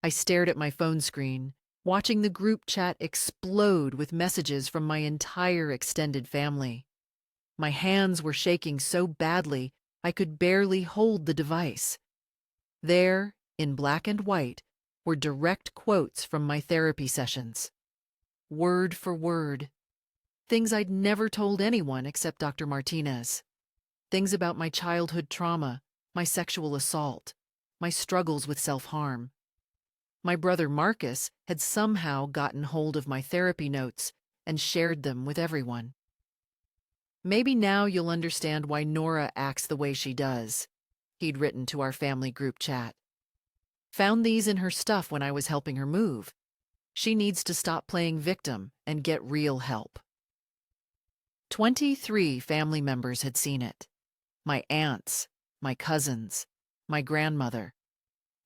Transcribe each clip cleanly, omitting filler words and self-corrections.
I stared at my phone screen, watching the group chat explode with messages from my entire extended family. My hands were shaking so badly I could barely hold the device. There, in black and white, were direct quotes from my therapy sessions. Word for word. Things I'd never told anyone except Dr. Martinez. Things about my childhood trauma, my sexual assault, my struggles with self-harm. My brother Marcus had somehow gotten hold of my therapy notes and shared them with everyone. Maybe now you'll understand why Nora acts the way she does, he'd written to our family group chat. Found these in her stuff when I was helping her move. She needs to stop playing victim and get real help. 23 family members had seen it. My aunts, my cousins, my grandmother,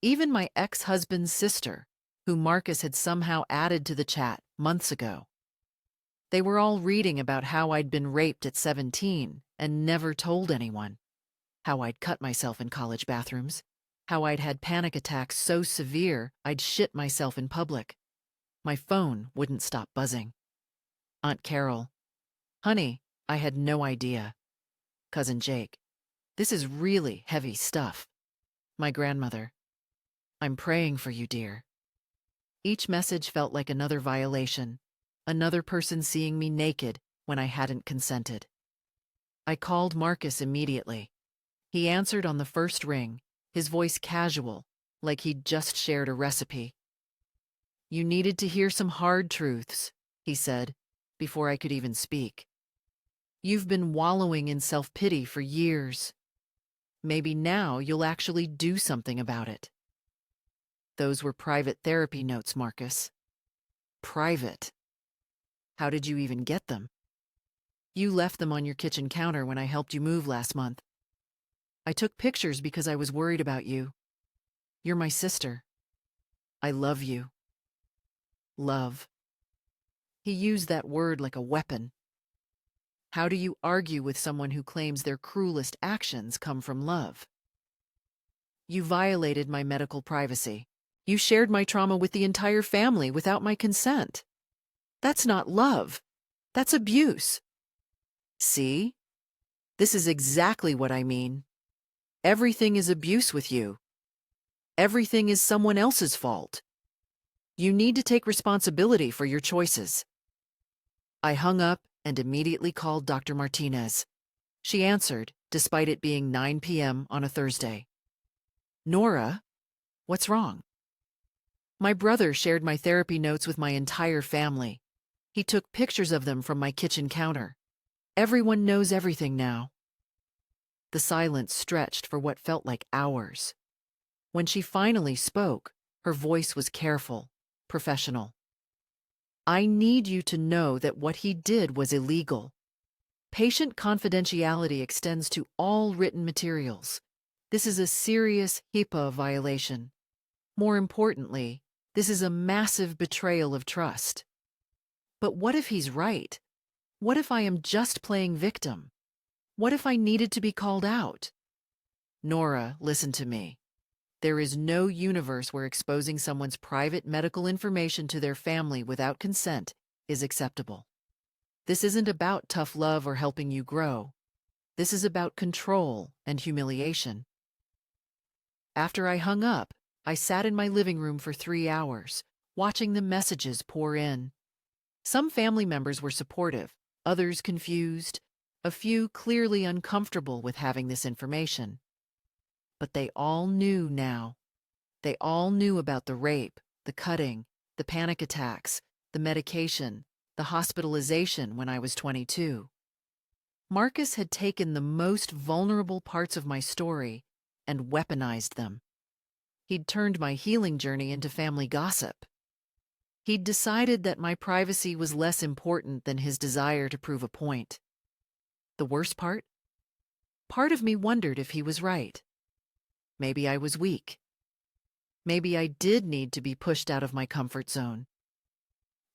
even my ex-husband's sister, who Marcus had somehow added to the chat months ago. They were all reading about how I'd been raped at 17 and never told anyone, how I'd cut myself in college bathrooms, how I'd had panic attacks so severe I'd shit myself in public. My phone wouldn't stop buzzing. Aunt Carol, honey, I had no idea. Cousin Jake, this is really heavy stuff. My grandmother, I'm praying for you, dear. Each message felt like another violation, another person seeing me naked when I hadn't consented. I called Marcus immediately. He answered on the first ring, his voice casual, like he'd just shared a recipe. You needed to hear some hard truths, he said, before I could even speak. You've been wallowing in self-pity for years. Maybe now you'll actually do something about it. Those were private therapy notes, Marcus. Private. How did you even get them? You left them on your kitchen counter when I helped you move last month. I took pictures because I was worried about you. You're my sister. I love you. Love. He used that word like a weapon. How do you argue with someone who claims their cruelest actions come from love? You violated my medical privacy. You shared my trauma with the entire family without my consent. That's not love. That's abuse. See? This is exactly what I mean. Everything is abuse with you. Everything is someone else's fault. You need to take responsibility for your choices. I hung up and immediately called Dr. Martinez. She answered, despite it being 9 p.m. on a Thursday. Nora, what's wrong? My brother shared my therapy notes with my entire family. He took pictures of them from my kitchen counter. Everyone knows everything now. The silence stretched for what felt like hours. When she finally spoke, her voice was careful, professional. I need you to know that what he did was illegal. Patient confidentiality extends to all written materials. This is a serious HIPAA violation. More importantly, this is a massive betrayal of trust. But what if he's right? What if I am just playing victim? What if I needed to be called out? Nora, listen to me. There is no universe where exposing someone's private medical information to their family without consent is acceptable. This isn't about tough love or helping you grow. This is about control and humiliation. After I hung up, I sat in my living room for 3 hours, watching the messages pour in. Some family members were supportive, others confused, a few clearly uncomfortable with having this information. But they all knew now. They all knew about the rape, the cutting, the panic attacks, the medication, the hospitalization when I was 22. Marcus had taken the most vulnerable parts of my story and weaponized them. He'd turned my healing journey into family gossip. He'd decided that my privacy was less important than his desire to prove a point. The worst part? Part of me wondered if he was right. Maybe I was weak. Maybe I did need to be pushed out of my comfort zone.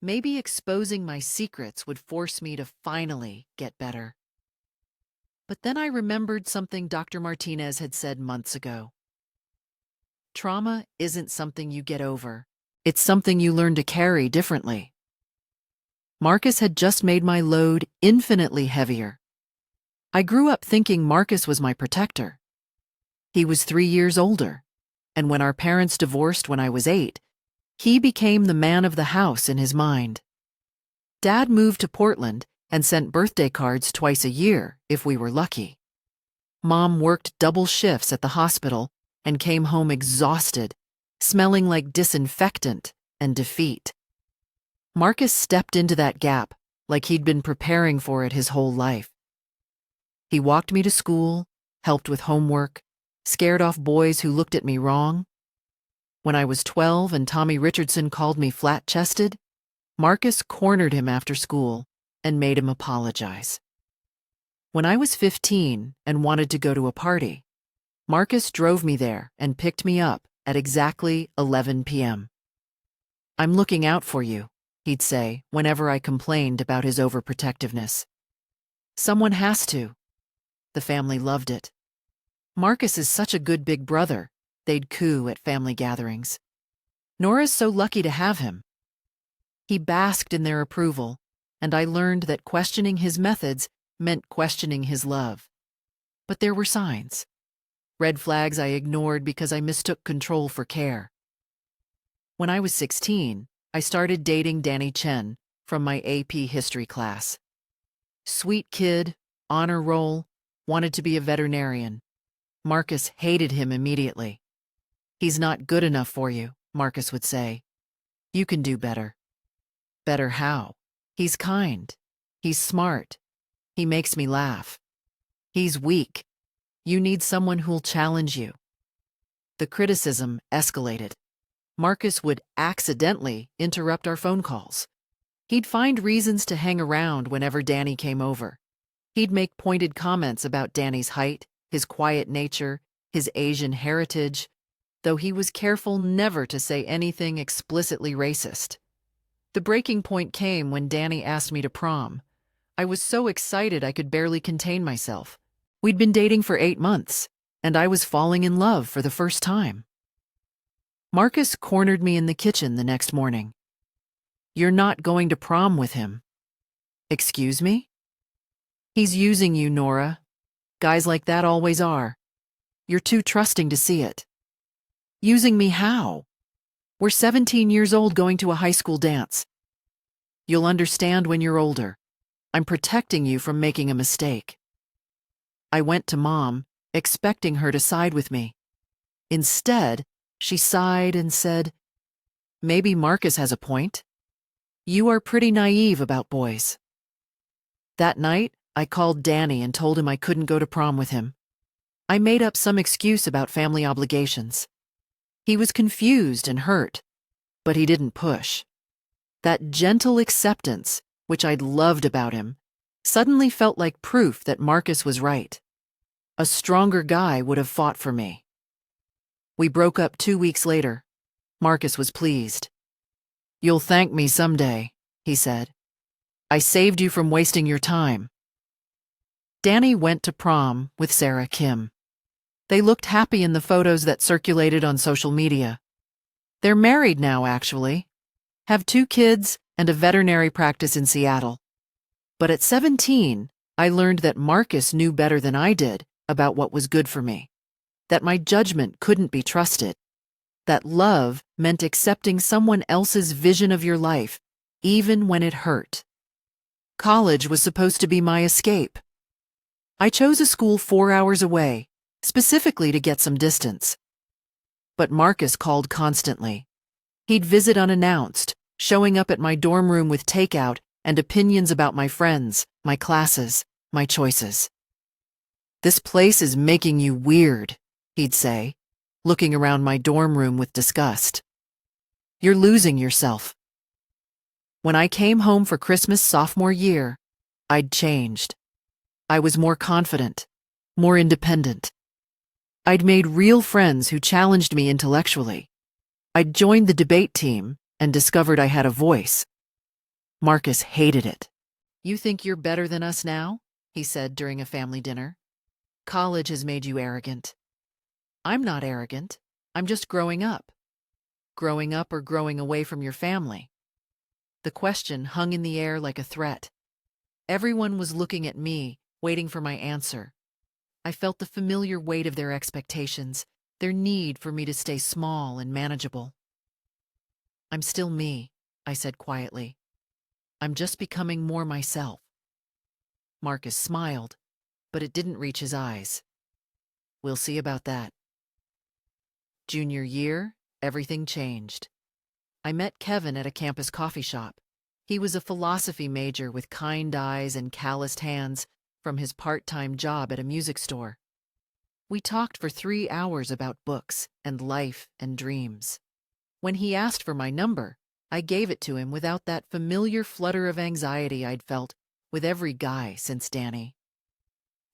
Maybe exposing my secrets would force me to finally get better. But then I remembered something Dr. Martinez had said months ago. Trauma isn't something you get over. It's something you learn to carry differently. Marcus had just made my load infinitely heavier. I grew up thinking Marcus was my protector. He was 3 years older, and when our parents divorced when I was 8, he became the man of the house in his mind. Dad moved to Portland and sent birthday cards twice a year if we were lucky. Mom worked double shifts at the hospital and came home exhausted, smelling like disinfectant and defeat. Marcus stepped into that gap like he'd been preparing for it his whole life. He walked me to school, helped with homework, scared off boys who looked at me wrong. When I was 12 and Tommy Richardson called me flat-chested, Marcus cornered him after school and made him apologize. When I was 15 and wanted to go to a party, Marcus drove me there and picked me up at exactly 11 p.m. "I'm looking out for you," he'd say whenever I complained about his overprotectiveness. "Someone has to." The family loved it. "Marcus is such a good big brother," they'd coo at family gatherings. "Nora's so lucky to have him." He basked in their approval, and I learned that questioning his methods meant questioning his love. But there were signs. Red flags I ignored because I mistook control for care. When I was 16, I started dating Danny Chen from my AP history class. Sweet kid, honor roll, wanted to be a veterinarian. Marcus hated him immediately. "He's not good enough for you," Marcus would say. "You can do better." "Better how?" "He's kind. He's smart. He makes me laugh." "He's weak. You need someone who'll challenge you." The criticism escalated. Marcus would accidentally interrupt our phone calls. He'd find reasons to hang around whenever Danny came over. He'd make pointed comments about Danny's height, his quiet nature, his Asian heritage, though he was careful never to say anything explicitly racist. The breaking point came when Danny asked me to prom. I was so excited I could barely contain myself. We'd been dating for 8 months, and I was falling in love for the first time. Marcus cornered me in the kitchen the next morning. "You're not going to prom with him." "Excuse me?" "He's using you, Nora. Guys like that always are. You're too trusting to see it." "Using me how? We're 17 years old going to a high school dance." "You'll understand when you're older. I'm protecting you from making a mistake." I went to Mom, expecting her to side with me. Instead, she sighed and said, "Maybe Marcus has a point. You are pretty naive about boys." That night, I called Danny and told him I couldn't go to prom with him. I made up some excuse about family obligations. He was confused and hurt, but he didn't push. That gentle acceptance, which I'd loved about him, suddenly felt like proof that Marcus was right. A stronger guy would have fought for me. We broke up 2 weeks later. Marcus was pleased. "You'll thank me someday," he said. "I saved you from wasting your time." Danny went to prom with Sarah Kim. They looked happy in the photos that circulated on social media. They're married now, actually. Have 2 kids and a veterinary practice in Seattle. But at 17, I learned that Marcus knew better than I did about what was good for me, that my judgment couldn't be trusted, that love meant accepting someone else's vision of your life, even when it hurt. College was supposed to be my escape. I chose a school 4 hours away, specifically to get some distance. But Marcus called constantly. He'd visit unannounced, showing up at my dorm room with takeout and opinions about my friends, my classes, my choices. "This place is making you weird," he'd say, looking around my dorm room with disgust. "You're losing yourself." When I came home for Christmas sophomore year, I'd changed. I was more confident, more independent. I'd made real friends who challenged me intellectually. I'd joined the debate team and discovered I had a voice. Marcus hated it. "You think you're better than us now?" he said during a family dinner. "College has made you arrogant." "I'm not arrogant. I'm just growing up. Growing up or growing away from your family? The question hung in the air like a threat. Everyone was looking at me, waiting for my answer. I felt the familiar weight of their expectations, their need for me to stay small and manageable. I'm still me, I said quietly. I'm just becoming more myself. Marcus smiled, but it didn't reach his eyes. We'll see about that. Junior year, everything changed. I met Kevin at a campus coffee shop. He was a philosophy major with kind eyes and calloused hands from his part-time job at a music store. We talked for 3 hours about books and life and dreams. When he asked for my number, I gave it to him without that familiar flutter of anxiety I'd felt with every guy since Danny.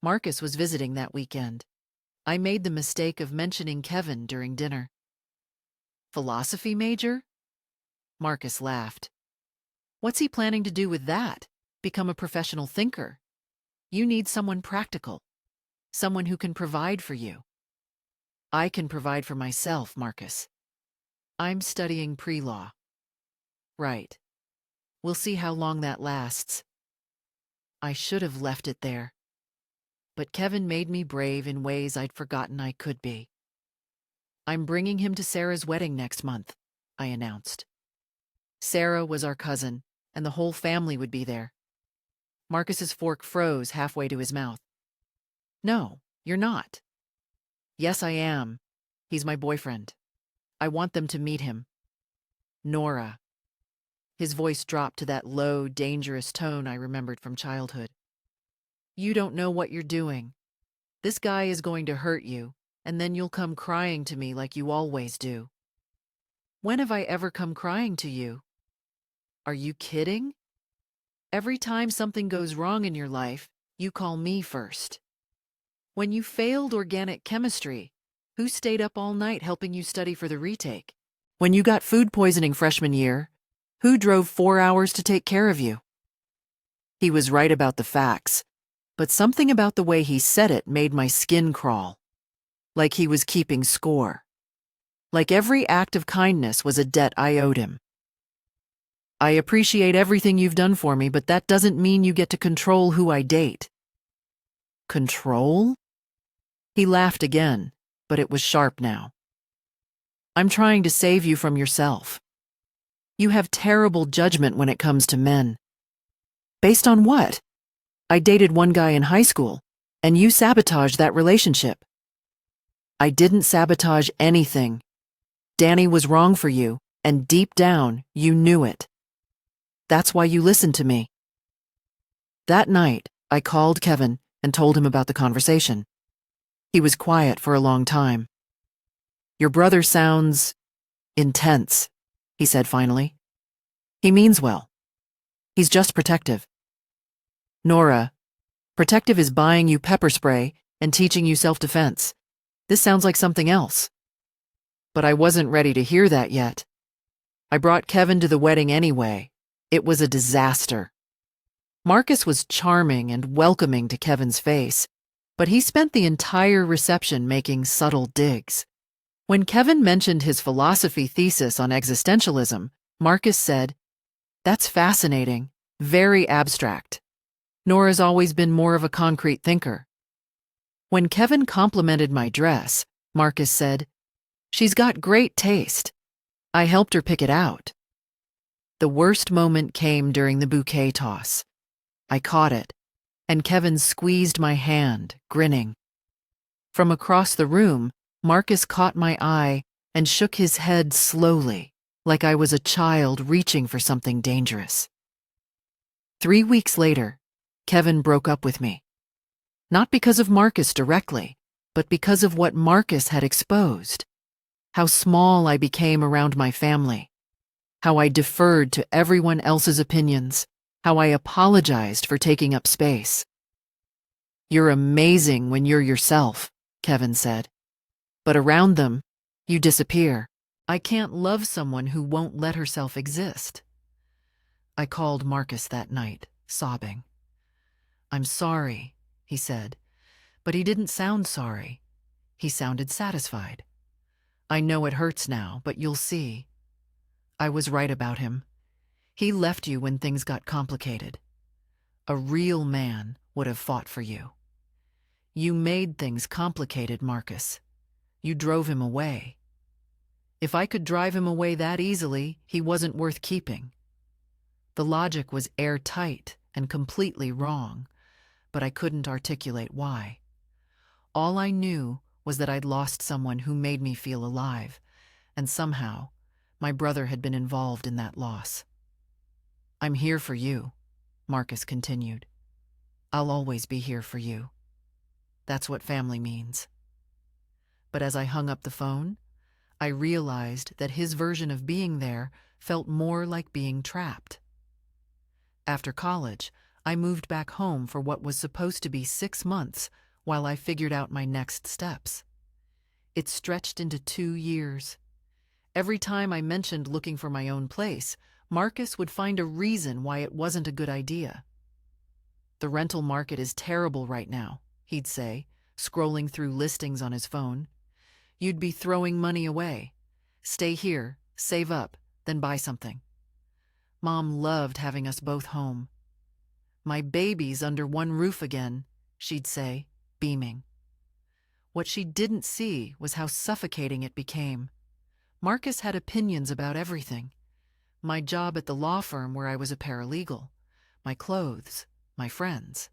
Marcus was visiting that weekend. I made the mistake of mentioning Kevin during dinner. Philosophy major? Marcus laughed. What's he planning to do with that? Become a professional thinker? You need someone practical, someone who can provide for you. I can provide for myself, Marcus. I'm studying pre-law. Right. We'll see how long that lasts. I should have left it there. But Kevin made me brave in ways I'd forgotten I could be. I'm bringing him to Sarah's wedding next month, I announced. Sarah was our cousin, and the whole family would be there. Marcus's fork froze halfway to his mouth. No, you're not. Yes, I am. He's my boyfriend. I want them to meet him. Nora. His voice dropped to that low, dangerous tone I remembered from childhood. You don't know what you're doing. This guy is going to hurt you, and then you'll come crying to me like you always do. When have I ever come crying to you? Are you kidding? Every time something goes wrong in your life, you call me first. When you failed organic chemistry, who stayed up all night helping you study for the retake? When you got food poisoning freshman year, who drove 4 hours to take care of you? He was right about the facts, but something about the way he said it made my skin crawl. Like he was keeping score. Like every act of kindness was a debt I owed him. I appreciate everything you've done for me, but that doesn't mean you get to control who I date. Control? He laughed again, but it was sharp now. I'm trying to save you from yourself. You have terrible judgment when it comes to men. Based on what? I dated one guy in high school, and you sabotaged that relationship. I didn't sabotage anything. Danny was wrong for you, and deep down, you knew it. That's why you listened to me. That night, I called Kevin and told him about the conversation. He was quiet for a long time. Your brother sounds intense, he said finally. He means well. He's just protective. Nora, protective is buying you pepper spray and teaching you self-defense. This sounds like something else. But I wasn't ready to hear that yet. I brought Kevin to the wedding anyway. It was a disaster. Marcus was charming and welcoming to Kevin's face, but he spent the entire reception making subtle digs. When Kevin mentioned his philosophy thesis on existentialism, Marcus said, "That's fascinating, very abstract. Nora's always been more of a concrete thinker." When Kevin complimented my dress, Marcus said, "She's got great taste. I helped her pick it out." The worst moment came during the bouquet toss. I caught it, and Kevin squeezed my hand, grinning. From across the room, Marcus caught my eye and shook his head slowly, like I was a child reaching for something dangerous. 3 weeks later, Kevin broke up with me. Not because of Marcus directly, but because of what Marcus had exposed. How small I became around my family. How I deferred to everyone else's opinions. How I apologized for taking up space. You're amazing when you're yourself, Kevin said. But around them, you disappear. I can't love someone who won't let herself exist. I called Marcus that night, sobbing. I'm sorry, he said, but he didn't sound sorry. He sounded satisfied. I know it hurts now, but you'll see. I was right about him. He left you when things got complicated. A real man would have fought for you. You made things complicated, Marcus. You drove him away. If I could drive him away that easily, he wasn't worth keeping. The logic was airtight and completely wrong, but I couldn't articulate why. All I knew was that I'd lost someone who made me feel alive, and somehow, my brother had been involved in that loss. I'm here for you, Marcus continued. I'll always be here for you. That's what family means. But as I hung up the phone, I realized that his version of being there felt more like being trapped. After college, I moved back home for what was supposed to be 6 months while I figured out my next steps. It stretched into 2 years. Every time I mentioned looking for my own place, Marcus would find a reason why it wasn't a good idea. The rental market is terrible right now, he'd say, scrolling through listings on his phone. You'd be throwing money away. Stay here, save up, then buy something. Mom loved having us both home. My baby's under one roof again, she'd say, beaming. What she didn't see was how suffocating it became. Marcus had opinions about everything. My job at the law firm where I was a paralegal, my clothes, my friends.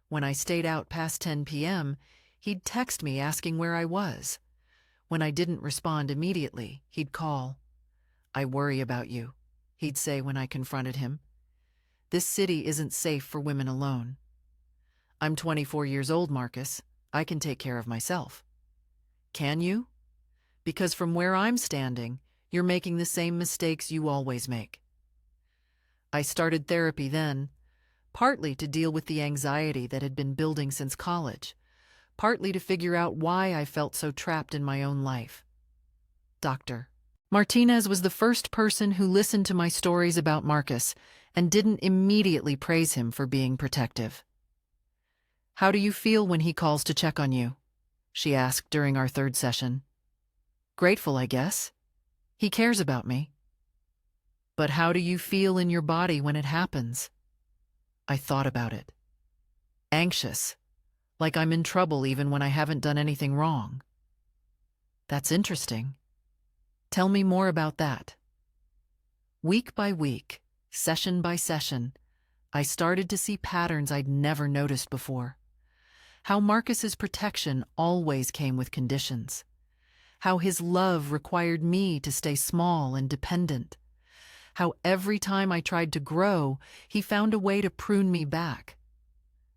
When I stayed out past 10 p.m., he'd text me asking where I was. When I didn't respond immediately, he'd call. I worry about you, he'd say when I confronted him. This city isn't safe for women alone. I'm 24 years old, Marcus. I can take care of myself. Can you? Because from where I'm standing, you're making the same mistakes you always make. I started therapy then, partly to deal with the anxiety that had been building since college, partly to figure out why I felt so trapped in my own life. Dr. Martinez was the first person who listened to my stories about Marcus and didn't immediately praise him for being protective. How do you feel when he calls to check on you? She asked during our 3rd session. Grateful, I guess. He cares about me. But how do you feel in your body when it happens? I thought about it. Anxious, like I'm in trouble even when I haven't done anything wrong. That's interesting. Tell me more about that. Week by week, session by session, I started to see patterns I'd never noticed before. How Marcus's protection always came with conditions. How his love required me to stay small and dependent. How every time I tried to grow, he found a way to prune me back.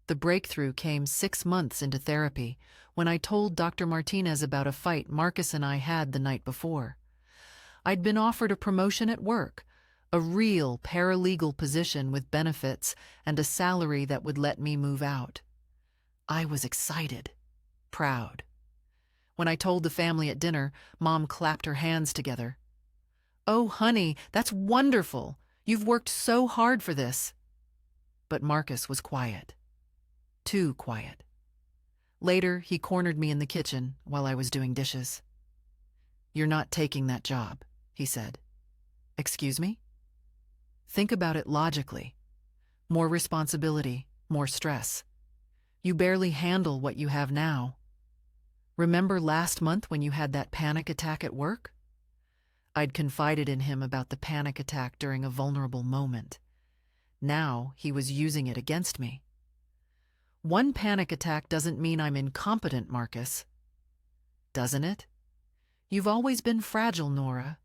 The breakthrough came 6 months into therapy when I told Dr. Martinez about a fight Marcus and I had the night before. I'd been offered a promotion at work, a real paralegal position with benefits and a salary that would let me move out. I was excited, proud. When I told the family at dinner, Mom clapped her hands together. Oh, honey, that's wonderful. You've worked so hard for this. But Marcus was quiet. Too quiet. Later, he cornered me in the kitchen while I was doing dishes. You're not taking that job, he said. Excuse me? Think about it logically. More responsibility, more stress. You barely handle what you have now. Remember last month when you had that panic attack at work? I'd confided in him about the panic attack during a vulnerable moment. Now he was using it against me. One panic attack doesn't mean I'm incompetent, Marcus. Doesn't it? You've always been fragile, Nora.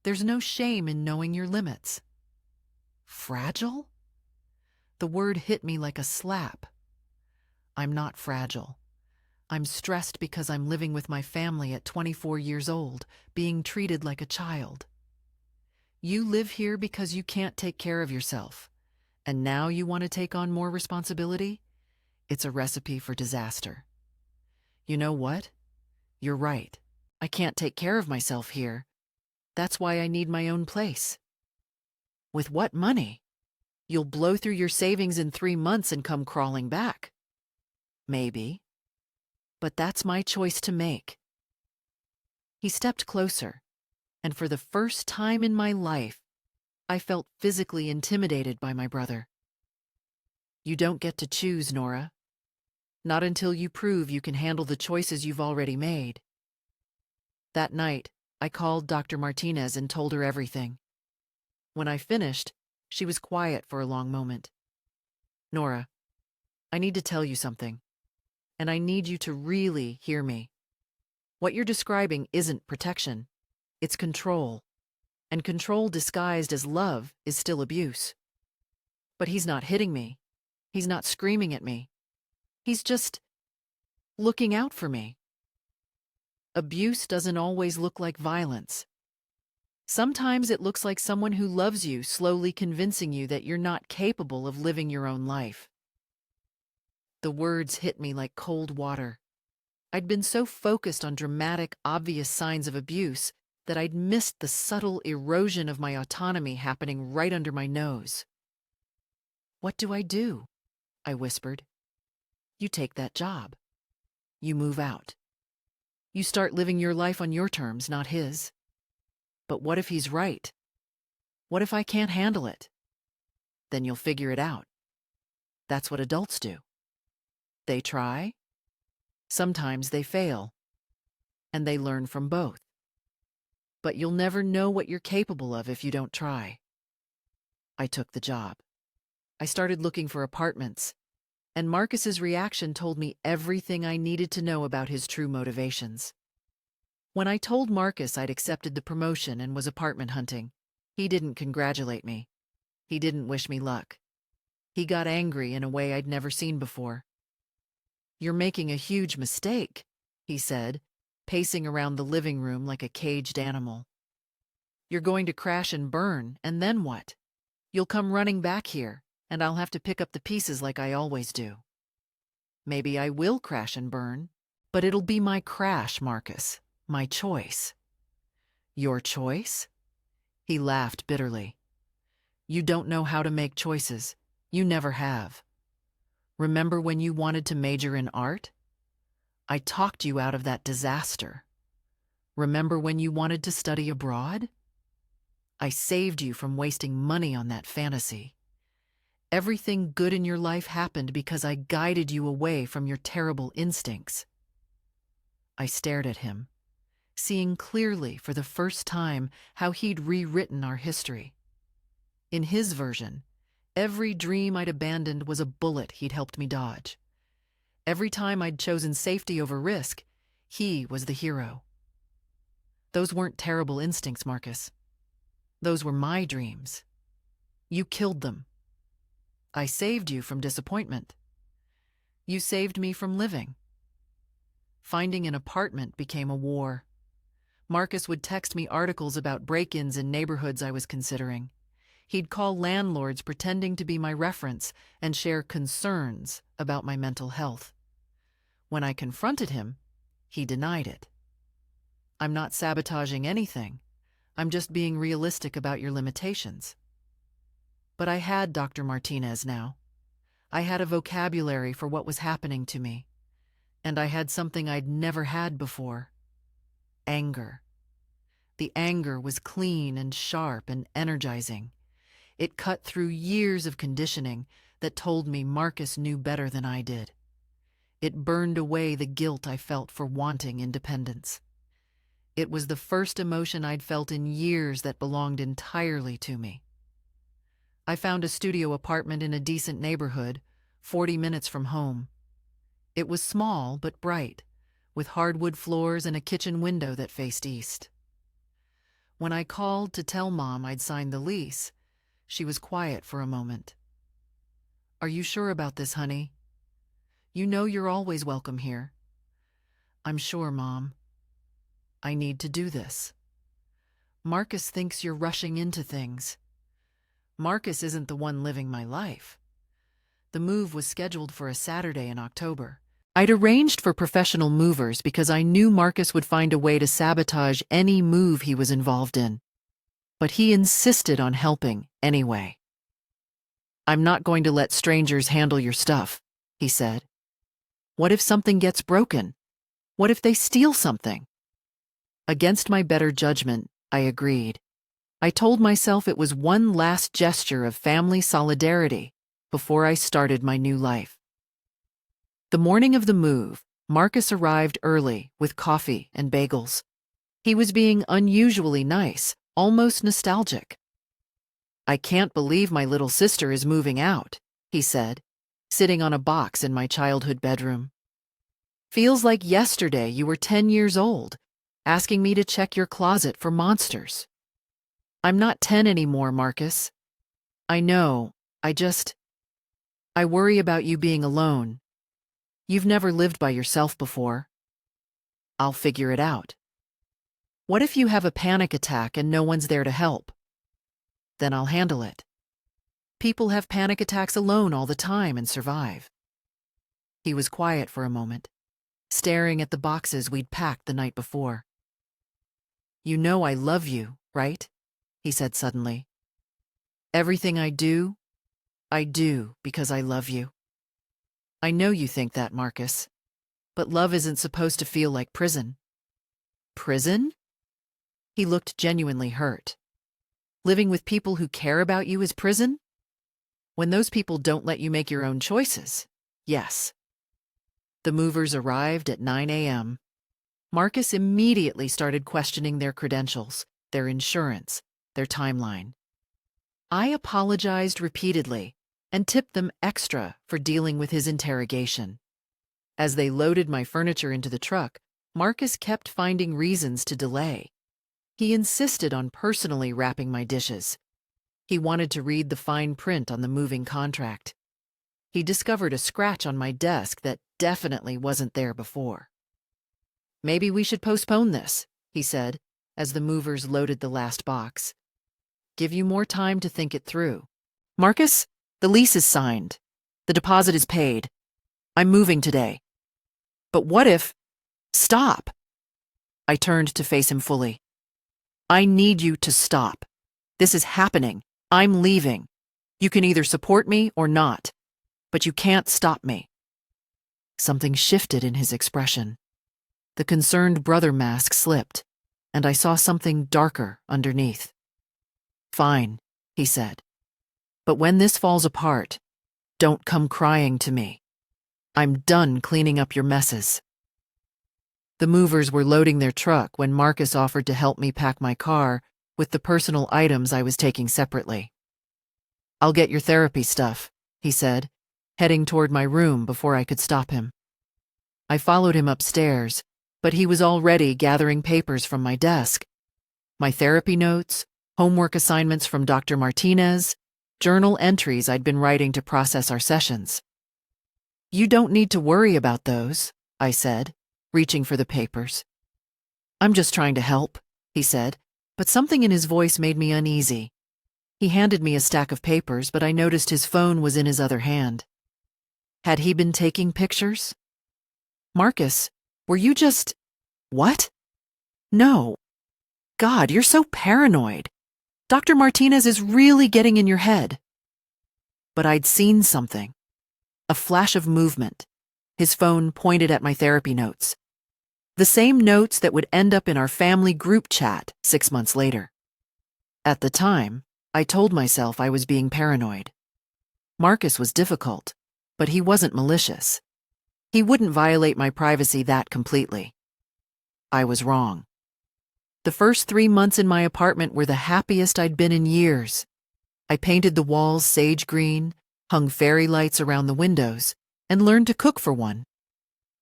There's no shame in knowing your limits. Fragile? The word hit me like a slap. I'm not fragile. I'm stressed because I'm living with my family at 24 years old, being treated like a child. You live here because you can't take care of yourself, and now you want to take on more responsibility? It's a recipe for disaster. You know what? You're right. I can't take care of myself here. That's why I need my own place. With what money? You'll blow through your savings in 3 months and come crawling back. Maybe. But that's my choice to make. He stepped closer, and for the first time in my life, I felt physically intimidated by my brother. You don't get to choose, Nora. Not until you prove you can handle the choices you've already made. That night, I called Dr. Martinez and told her everything. When I finished, she was quiet for a long moment. Nora, I need to tell you something, and I need you to really hear me. What you're describing isn't protection, it's control. And control disguised as love is still abuse. But he's not hitting me. He's not screaming at me. He's just looking out for me. Abuse doesn't always look like violence. Sometimes it looks like someone who loves you slowly convincing you that you're not capable of living your own life. The words hit me like cold water. I'd been so focused on dramatic, obvious signs of abuse that I'd missed the subtle erosion of my autonomy happening right under my nose. What do? I whispered. You take that job. You move out. You start living your life on your terms, not his. But what if he's right? What if I can't handle it? Then you'll figure it out. That's what adults do. They try. Sometimes they fail. And they learn from both. But you'll never know what you're capable of if you don't try. I took the job. I started looking for apartments, and Marcus's reaction told me everything I needed to know about his true motivations. When I told Marcus I'd accepted the promotion and was apartment hunting, he didn't congratulate me. He didn't wish me luck. He got angry in a way I'd never seen before. You're making a huge mistake, he said, pacing around the living room like a caged animal. You're going to crash and burn, and then what? You'll come running back here, and I'll have to pick up the pieces like I always do. Maybe I will crash and burn, but it'll be my crash, Marcus, my choice. Your choice? He laughed bitterly. You don't know how to make choices. You never have. Remember when you wanted to major in art? I talked you out of that disaster. Remember when you wanted to study abroad? I saved you from wasting money on that fantasy. Everything good in your life happened because I guided you away from your terrible instincts. I stared at him, seeing clearly for the first time how he'd rewritten our history. In his version, every dream I'd abandoned was a bullet he'd helped me dodge. Every time I'd chosen safety over risk, he was the hero. Those weren't terrible instincts, Marcus. Those were my dreams. You killed them. I saved you from disappointment. You saved me from living. Finding an apartment became a war. Marcus would text me articles about break-ins in neighborhoods I was considering. He'd call landlords pretending to be my reference and share concerns about my mental health. When I confronted him, he denied it. I'm not sabotaging anything. I'm just being realistic about your limitations. But I had Dr. Martinez now. I had a vocabulary for what was happening to me. And I had something I'd never had before. Anger. The anger was clean and sharp and energizing. It cut through years of conditioning that told me Marcus knew better than I did. It burned away the guilt I felt for wanting independence. It was the first emotion I'd felt in years that belonged entirely to me. I found a studio apartment in a decent neighborhood, 40 minutes from home. It was small but bright, with hardwood floors and a kitchen window that faced east. When I called to tell Mom I'd signed the lease, she was quiet for a moment. Are you sure about this, honey? You know you're always welcome here. I'm sure, Mom. I need to do this. Marcus thinks you're rushing into things. Marcus isn't the one living my life. The move was scheduled for a Saturday in October. I'd arranged for professional movers because I knew Marcus would find a way to sabotage any move he was involved in. But he insisted on helping anyway. I'm not going to let strangers handle your stuff, he said. What if something gets broken? What if they steal something? Against my better judgment, I agreed. I told myself it was one last gesture of family solidarity before I started my new life. The morning of the move, Marcus arrived early with coffee and bagels. He was being unusually nice, almost nostalgic. "I can't believe my little sister is moving out," he said, sitting on a box in my childhood bedroom. "Feels like yesterday you were 10 years old, asking me to check your closet for monsters." "I'm not 10 anymore, Marcus. I know, I worry about you being alone. You've never lived by yourself before." "I'll figure it out." "What if you have a panic attack and no one's there to help?" "Then I'll handle it. People have panic attacks alone all the time and survive." He was quiet for a moment, staring at the boxes we'd packed the night before. "You know I love you, right?" he said suddenly. "Everything I do because I love you." "I know you think that, Marcus, but love isn't supposed to feel like prison." "Prison?" He looked genuinely hurt. "Living with people who care about you is prison? When those people don't let you make your own choices, yes." The movers arrived at 9 a.m. Marcus immediately started questioning their credentials, their insurance, their timeline. I apologized repeatedly and tipped them extra for dealing with his interrogation. As they loaded my furniture into the truck, Marcus kept finding reasons to delay. He insisted on personally wrapping my dishes. He wanted to read the fine print on the moving contract. He discovered a scratch on my desk that definitely wasn't there before. "Maybe we should postpone this," he said, as the movers loaded the last box. "Give you more time to think it through. Marcus, the lease is signed. The deposit is paid. I'm moving today. But what if—" "Stop!" I turned to face him fully. "I need you to stop. This is happening. I'm leaving. You can either support me or not, but you can't stop me." Something shifted in his expression. The concerned brother mask slipped, and I saw something darker underneath. "Fine," he said. "But when this falls apart, don't come crying to me. I'm done cleaning up your messes." The movers were loading their truck when Marcus offered to help me pack my car with the personal items I was taking separately. "I'll get your therapy stuff," he said, heading toward my room before I could stop him. I followed him upstairs, but he was already gathering papers from my desk. My therapy notes, homework assignments from Dr. Martinez, journal entries I'd been writing to process our sessions. "You don't need to worry about those," I said, reaching for the papers. "I'm just trying to help," he said, but something in his voice made me uneasy. He handed me a stack of papers, but I noticed his phone was in his other hand. Had he been taking pictures? "Marcus, were you just—" "What?" "No. God, you're so paranoid. Dr. Martinez is really getting in your head." But I'd seen something. A flash of movement. His phone pointed at my therapy notes. The same notes that would end up in our family group chat 6 months later. At the time, I told myself I was being paranoid. Marcus was difficult, but he wasn't malicious. He wouldn't violate my privacy that completely. I was wrong. The first 3 months in my apartment were the happiest I'd been in years. I painted the walls sage green, hung fairy lights around the windows, and learned to cook for one.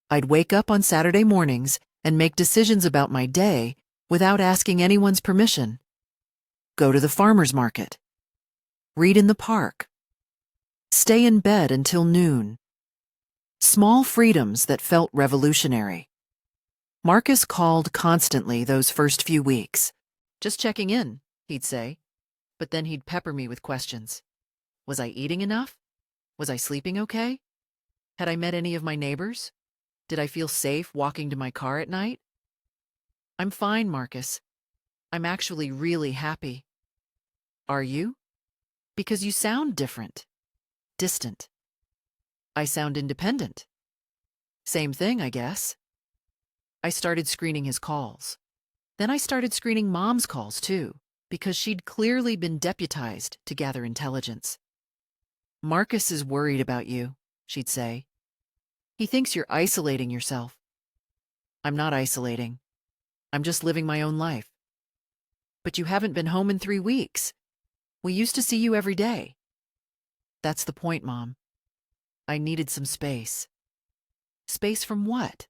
I'd wake up on Saturday mornings and make decisions about my day without asking anyone's permission. Go to the farmer's market. Read in the park. Stay in bed until noon. Small freedoms that felt revolutionary. Marcus called constantly those first few weeks. "Just checking in," he'd say, but then he'd pepper me with questions. Was I eating enough? Was I sleeping okay? Had I met any of my neighbors? Did I feel safe walking to my car at night? "I'm fine, Marcus. I'm actually really happy." "Are you? Because you sound different. Distant." "I sound independent." "Same thing, I guess." I started screening his calls. Then I started screening Mom's calls too, because she'd clearly been deputized to gather intelligence. "Marcus is worried about you," she'd say. "He thinks you're isolating yourself." "I'm not isolating. I'm just living my own life." "But you haven't been home in 3 weeks. We used to see you every day." "That's the point, Mom. I needed some space." "Space from what?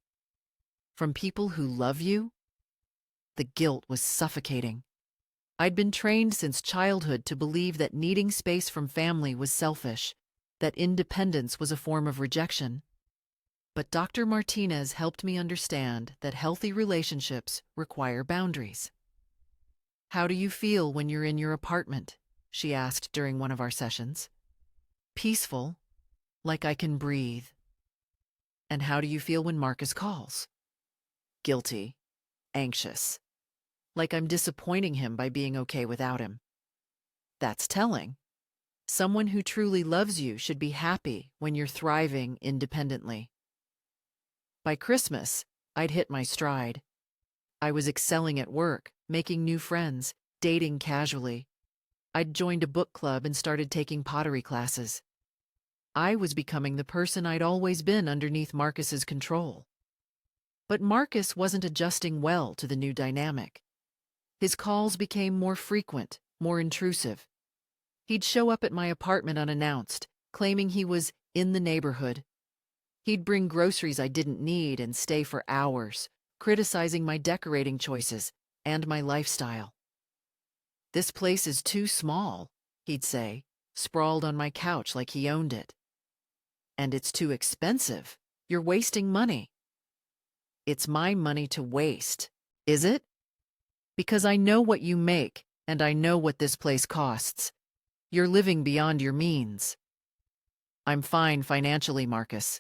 From people who love you?" The guilt was suffocating. I'd been trained since childhood to believe that needing space from family was selfish, that independence was a form of rejection. But Dr. Martinez helped me understand that healthy relationships require boundaries. "How do you feel when you're in your apartment?" she asked during one of our sessions. "Peaceful, like I can breathe." "And how do you feel when Marcus calls?" "Guilty, anxious, like I'm disappointing him by being okay without him." That's telling. Someone who truly loves you should be happy when you're thriving independently. By Christmas, I'd hit my stride. I was excelling at work, making new friends, dating casually. I'd joined a book club and started taking pottery classes. I was becoming the person I'd always been underneath Marcus's control. But Marcus wasn't adjusting well to the new dynamic. His calls became more frequent, more intrusive. He'd show up at my apartment unannounced, claiming he was in the neighborhood. He'd bring groceries I didn't need and stay for hours, criticizing my decorating choices and my lifestyle. "This place is too small," he'd say, sprawled on my couch like he owned it. "And it's too expensive. You're wasting money." "It's my money to waste, is it? Because I know what you make, and I know what this place costs. You're living beyond your means." "I'm fine financially, Marcus.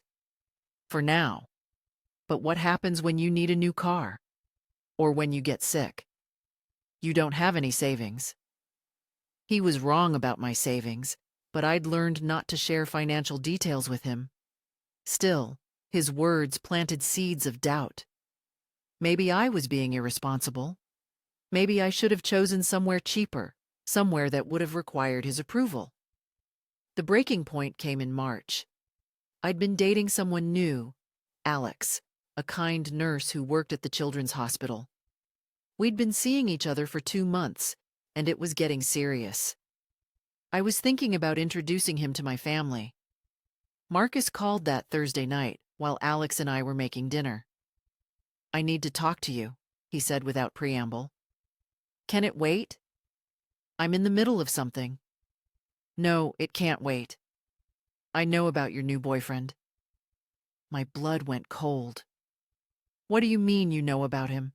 For now. But what happens when you need a new car? Or when you get sick? You don't have any savings." He was wrong about my savings, but I'd learned not to share financial details with him. Still, his words planted seeds of doubt. Maybe I was being irresponsible. Maybe I should have chosen somewhere cheaper, somewhere that would have required his approval. The breaking point came in March. I'd been dating someone new, Alex, a kind nurse who worked at the children's hospital. We'd been seeing each other for 2 months, and it was getting serious. I was thinking about introducing him to my family. Marcus called that Thursday night while Alex and I were making dinner. "I need to talk to you," he said without preamble. "Can it wait?" "I'm in the middle of something." "No, it can't wait. I know about your new boyfriend." My blood went cold. "What do you mean you know about him?"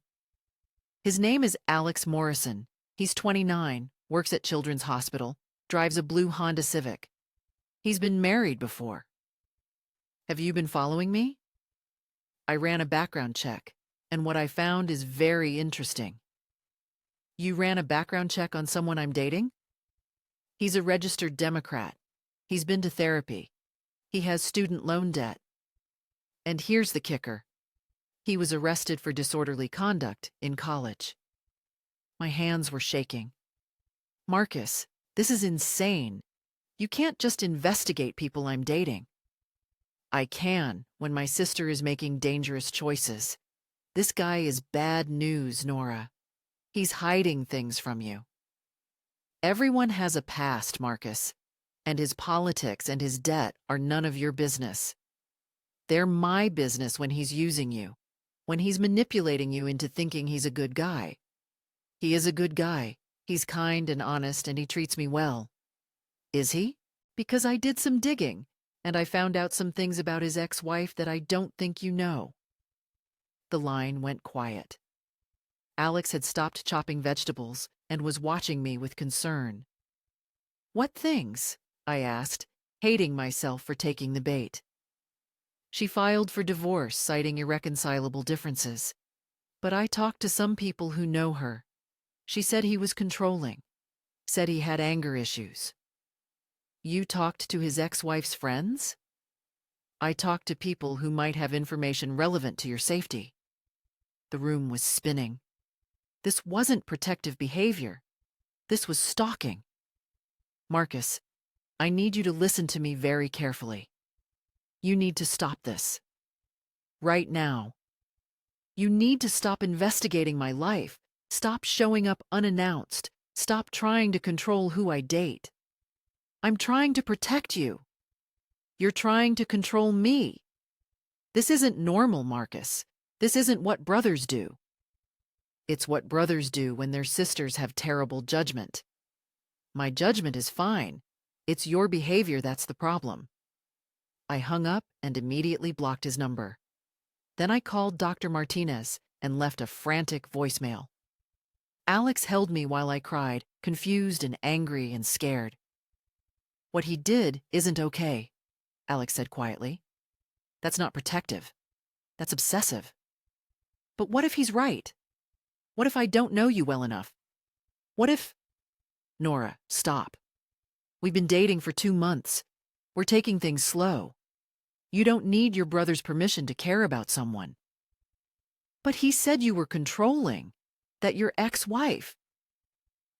"His name is Alex Morrison. He's 29, works at Children's Hospital, drives a blue Honda Civic. He's been married before." "Have you been following me?" I ran a background check, and what I found is very interesting. "You ran a background check on someone I'm dating?" "He's a registered Democrat. He's been to therapy. He has student loan debt. And here's the kicker. He was arrested for disorderly conduct in college." My hands were shaking. "Marcus, this is insane. You can't just investigate people I'm dating." "I can when my sister is making dangerous choices. This guy is bad news, Nora. He's hiding things from you." "Everyone has a past, Marcus, and his politics and his debt are none of your business. They're my business when he's using you, when he's manipulating you into thinking he's a good guy. He is a good guy. He's kind and honest, and he treats me well." "Is he?" "Because I did some digging, and I found out some things about his ex-wife that I don't think you know." The line went quiet. Alex had stopped chopping vegetables and was watching me with concern. "What things?" I asked, hating myself for taking the bait. "She filed for divorce, citing irreconcilable differences. But I talked to some people who know her. She said he was controlling, said he had anger issues." "You talked to his ex-wife's friends?" "I talked to people who might have information relevant to your safety." The room was spinning. This wasn't protective behavior. This was stalking. Marcus, I need you to listen to me very carefully. You need to stop this. Right now. You need to stop investigating my life. Stop showing up unannounced. Stop trying to control who I date. I'm trying to protect you. You're trying to control me. This isn't normal, Marcus. This isn't what brothers do. It's what brothers do when their sisters have terrible judgment. My judgment is fine. It's your behavior that's the problem. I hung up and immediately blocked his number. Then I called Dr. Martinez and left a frantic voicemail. Alex held me while I cried, confused and angry and scared. What he did isn't okay, Alex said quietly. That's not protective. That's obsessive. But what if he's right? What if I don't know you well enough? What if... Nora, stop. We've been dating for 2 months. We're taking things slow. You don't need your brother's permission to care about someone. But he said you were controlling, that your ex-wife.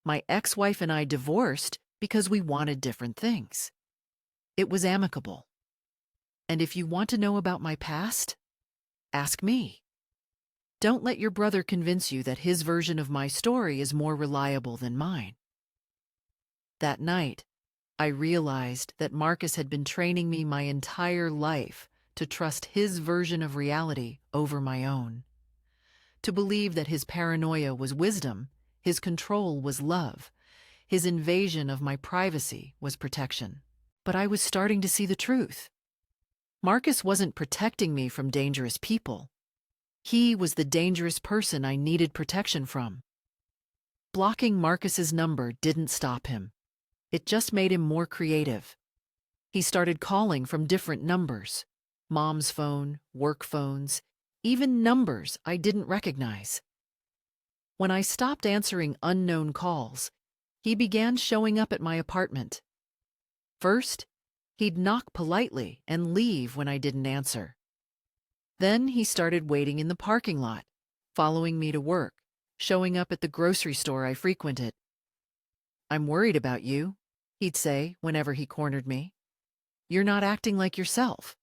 My ex-wife and I divorced because we wanted different things. It was amicable. And if you want to know about my past, ask me. Don't let your brother convince you that his version of my story is more reliable than mine. That night, I realized that Marcus had been training me my entire life to trust his version of reality over my own. To believe that his paranoia was wisdom, his control was love, his invasion of my privacy was protection. But I was starting to see the truth. Marcus wasn't protecting me from dangerous people. He was the dangerous person I needed protection from. Blocking Marcus's number didn't stop him. It just made him more creative. He started calling from different numbers. Mom's phone, work phones, even numbers I didn't recognize. When I stopped answering unknown calls, he began showing up at my apartment. First, he'd knock politely and leave when I didn't answer. Then he started waiting in the parking lot, following me to work, showing up at the grocery store I frequented. I'm worried about you, he'd say whenever he cornered me. You're not acting like yourself.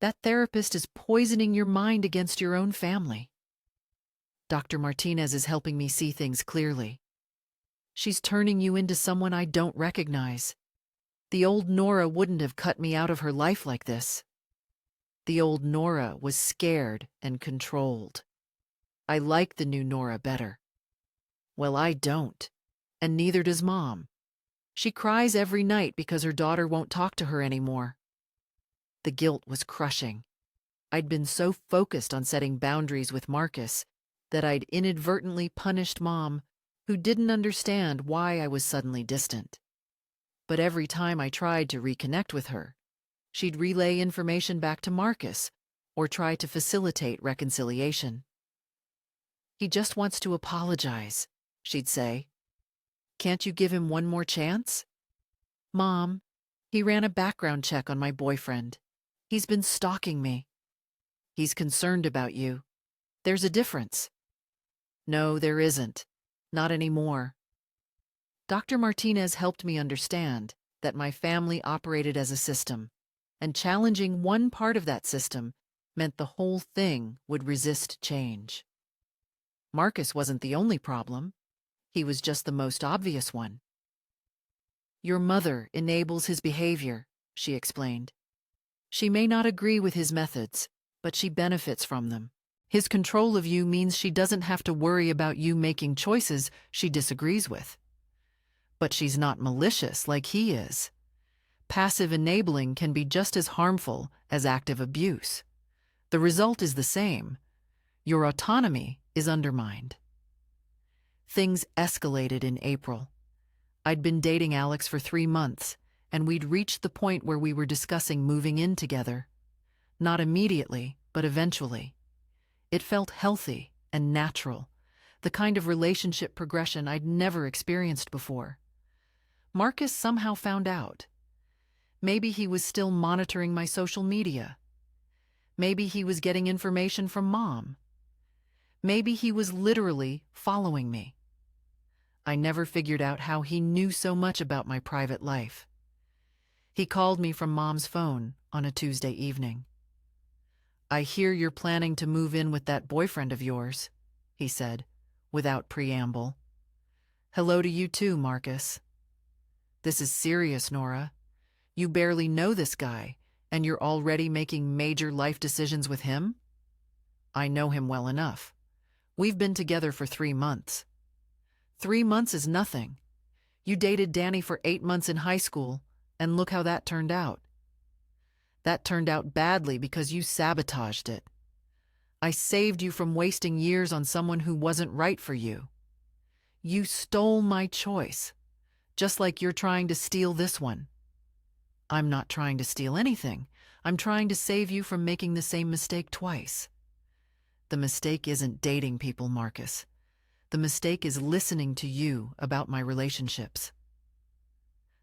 That therapist is poisoning your mind against your own family. Dr. Martinez is helping me see things clearly. She's turning you into someone I don't recognize. The old Nora wouldn't have cut me out of her life like this. The old Nora was scared and controlled. I like the new Nora better. Well, I don't, and neither does Mom. She cries every night because her daughter won't talk to her anymore. The guilt was crushing. I'd been so focused on setting boundaries with Marcus that I'd inadvertently punished Mom, who didn't understand why I was suddenly distant. But every time I tried to reconnect with her, she'd relay information back to Marcus or try to facilitate reconciliation. He just wants to apologize, she'd say. Can't you give him one more chance? Mom, he ran a background check on my boyfriend. He's been stalking me. He's concerned about you. There's a difference. No, there isn't. Not anymore. Dr. Martinez helped me understand that my family operated as a system, and challenging one part of that system meant the whole thing would resist change. Marcus wasn't the only problem. He was just the most obvious one. Your mother enables his behavior, she explained. She may not agree with his methods, but she benefits from them. His control of you means she doesn't have to worry about you making choices she disagrees with. But she's not malicious like he is. Passive enabling can be just as harmful as active abuse. The result is the same. Your autonomy is undermined. Things escalated in April. I'd been dating Alex for 3 months, and we'd reached the point where we were discussing moving in together. Not immediately, but eventually. It felt healthy and natural, the kind of relationship progression I'd never experienced before. Marcus somehow found out. Maybe he was still monitoring my social media. Maybe he was getting information from Mom. Maybe he was literally following me. I never figured out how he knew so much about my private life. He called me from Mom's phone on a Tuesday evening. "I hear you're planning to move in with that boyfriend of yours," he said, without preamble. "Hello to you too, Marcus." "This is serious, Nora. You barely know this guy, and you're already making major life decisions with him?" "I know him well enough. We've been together for 3 months." 3 months is nothing. You dated Danny for 8 months in high school, and look how that turned out. That turned out badly because you sabotaged it. I saved you from wasting years on someone who wasn't right for you. You stole my choice, just like you're trying to steal this one. I'm not trying to steal anything. I'm trying to save you from making the same mistake twice. The mistake isn't dating people, Marcus. The mistake is listening to you about my relationships.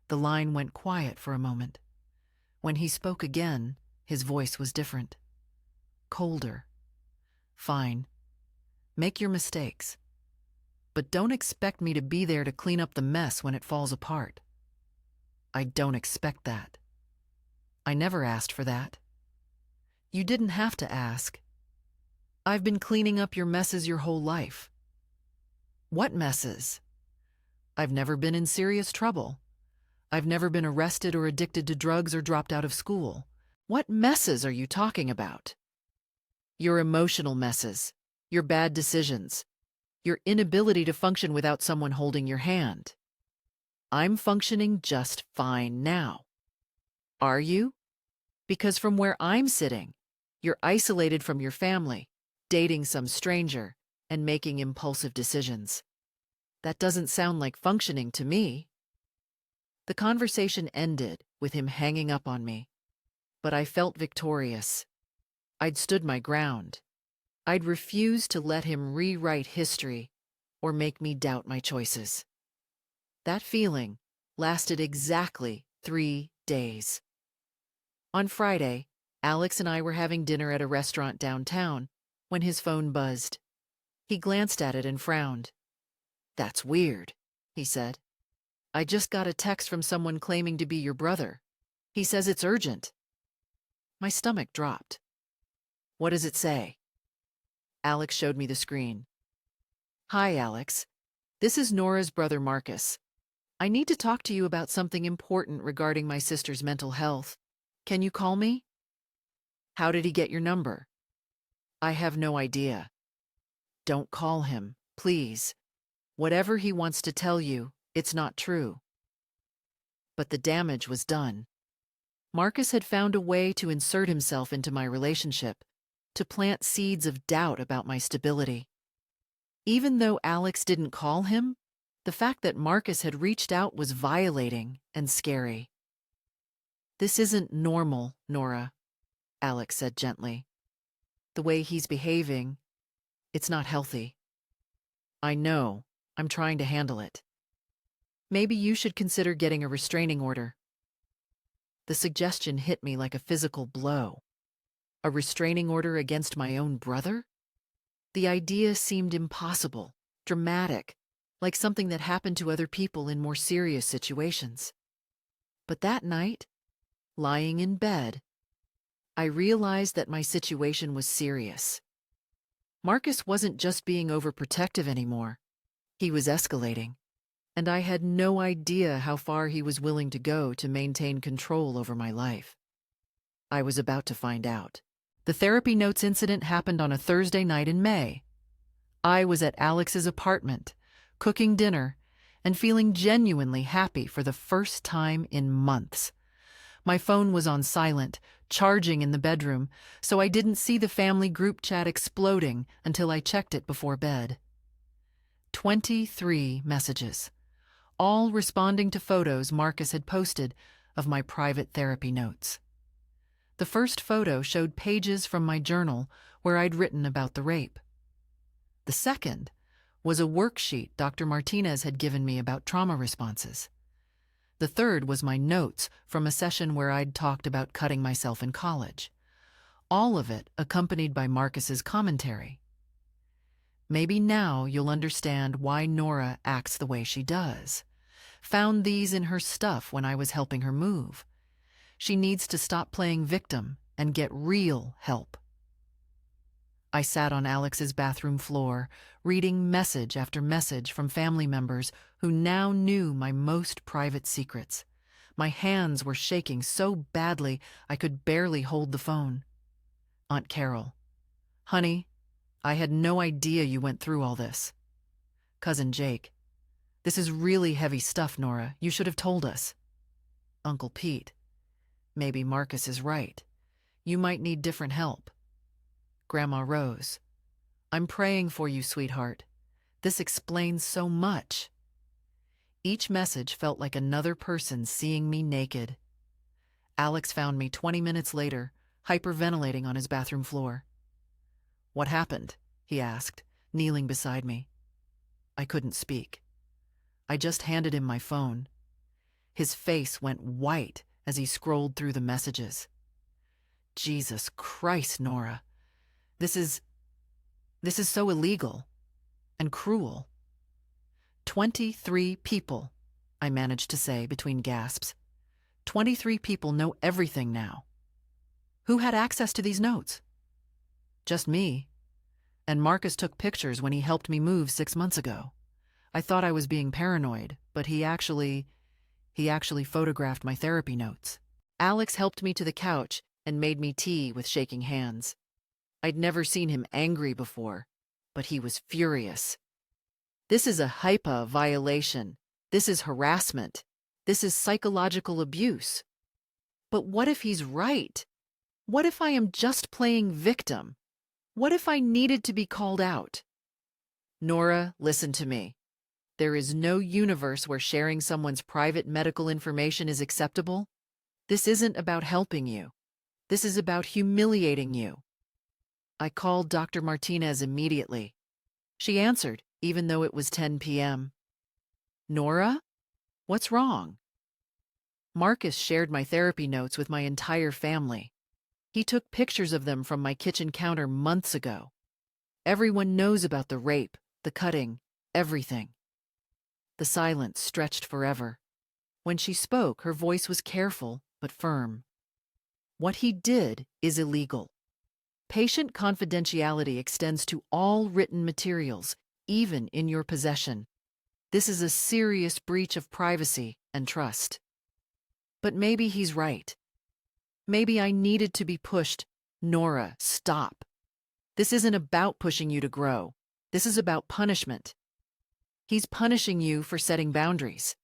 The line went quiet for a moment. When he spoke again, his voice was different. Colder. "Fine. Make your mistakes. But don't expect me to be there to clean up the mess when it falls apart." "I don't expect that. I never asked for that." "You didn't have to ask. I've been cleaning up your messes your whole life." "What messes?" "I've never been in serious trouble. I've never been arrested or addicted to drugs or dropped out of school. What messes are you talking about?" "Your emotional messes, your bad decisions, your inability to function without someone holding your hand." "I'm functioning just fine now." "Are you?" "Because from where I'm sitting, you're isolated from your family, dating some stranger, and making impulsive decisions. That doesn't sound like functioning to me." The conversation ended with him hanging up on me, but I felt victorious. I'd stood my ground. I'd refused to let him rewrite history or make me doubt my choices. That feeling lasted exactly 3 days. On Friday, Alex and I were having dinner at a restaurant downtown when his phone buzzed. He glanced at it and frowned. "That's weird," he said. "I just got a text from someone claiming to be your brother. He says it's urgent." My stomach dropped. "What does it say?" Alex showed me the screen. "Hi, Alex. This is Nora's brother Marcus. I need to talk to you about something important regarding my sister's mental health. Can you call me?" "How did he get your number?" "I have no idea." "Don't call him, please. Whatever he wants to tell you, it's not true." But the damage was done. Marcus had found a way to insert himself into my relationship, to plant seeds of doubt about my stability. Even though Alex didn't call him, the fact that Marcus had reached out was violating and scary. "This isn't normal, Nora," Alex said gently. "The way he's behaving, it's not healthy." "I know. I'm trying to handle it." "Maybe you should consider getting a restraining order." The suggestion hit me like a physical blow. A restraining order against my own brother? The idea seemed impossible, dramatic, like something that happened to other people in more serious situations. But that night, lying in bed, I realized that my situation was serious. Marcus wasn't just being overprotective anymore. He was escalating, and I had no idea how far he was willing to go to maintain control over my life. I was about to find out. The therapy notes incident happened on a Thursday night in May. I was at Alex's apartment, cooking dinner, and feeling genuinely happy for the first time in months. My phone was on silent, charging in the bedroom, so I didn't see the family group chat exploding until I checked it before bed. 23 messages, all responding to photos Marcus had posted of my private therapy notes. The first photo showed pages from my journal where I'd written about the rape. The second was a worksheet Dr. Martinez had given me about trauma responses. The third was my notes from a session where I'd talked about cutting myself in college. All of it accompanied by Marcus's commentary. Maybe now you'll understand why Nora acts the way she does. Found these in her stuff when I was helping her move. She needs to stop playing victim and get real help. I sat on Alex's bathroom floor, reading message after message from family members who now knew my most private secrets. My hands were shaking so badly I could barely hold the phone. Aunt Carol: "Honey, I had no idea you went through all this." Cousin Jake: "This is really heavy stuff, Nora. You should have told us." Uncle Pete: "Maybe Marcus is right. You might need different help." Grandma Rose: "I'm praying for you, sweetheart. This explains so much." Each message felt like another person seeing me naked. Alex found me 20 minutes later, hyperventilating on his bathroom floor. "What happened?" he asked, kneeling beside me. I couldn't speak. I just handed him my phone. His face went white as he scrolled through the messages. "Jesus Christ, Nora. This is so illegal and cruel." 23 people, I managed to say between gasps. 23 people know everything now. Who had access to these notes? Just me. And Marcus took pictures when he helped me move 6 months ago. I thought I was being paranoid, but he actually photographed my therapy notes. Alex helped me to the couch and made me tea with shaking hands. I'd never seen him angry before, but he was furious. "This is a HIPAA violation. This is harassment. This is psychological abuse." But what if he's right? What if I am just playing victim? What if I needed to be called out? "Nora, listen to me. There is no universe where sharing someone's private medical information is acceptable. This isn't about helping you. This is about humiliating you." I called Dr. Martinez immediately. She answered, even though it was 10 p.m. "Nora? What's wrong?" Marcus shared my therapy notes with my entire family. He took pictures of them from my kitchen counter months ago. Everyone knows about the rape, the cutting, everything. The silence stretched forever. When she spoke, her voice was careful but firm. "What he did is illegal. Patient confidentiality extends to all written materials, even in your possession. This is a serious breach of privacy and trust." But maybe he's right. Maybe I needed to be pushed. "Nora, stop. This isn't about pushing you to grow. This is about punishment. He's punishing you for setting boundaries."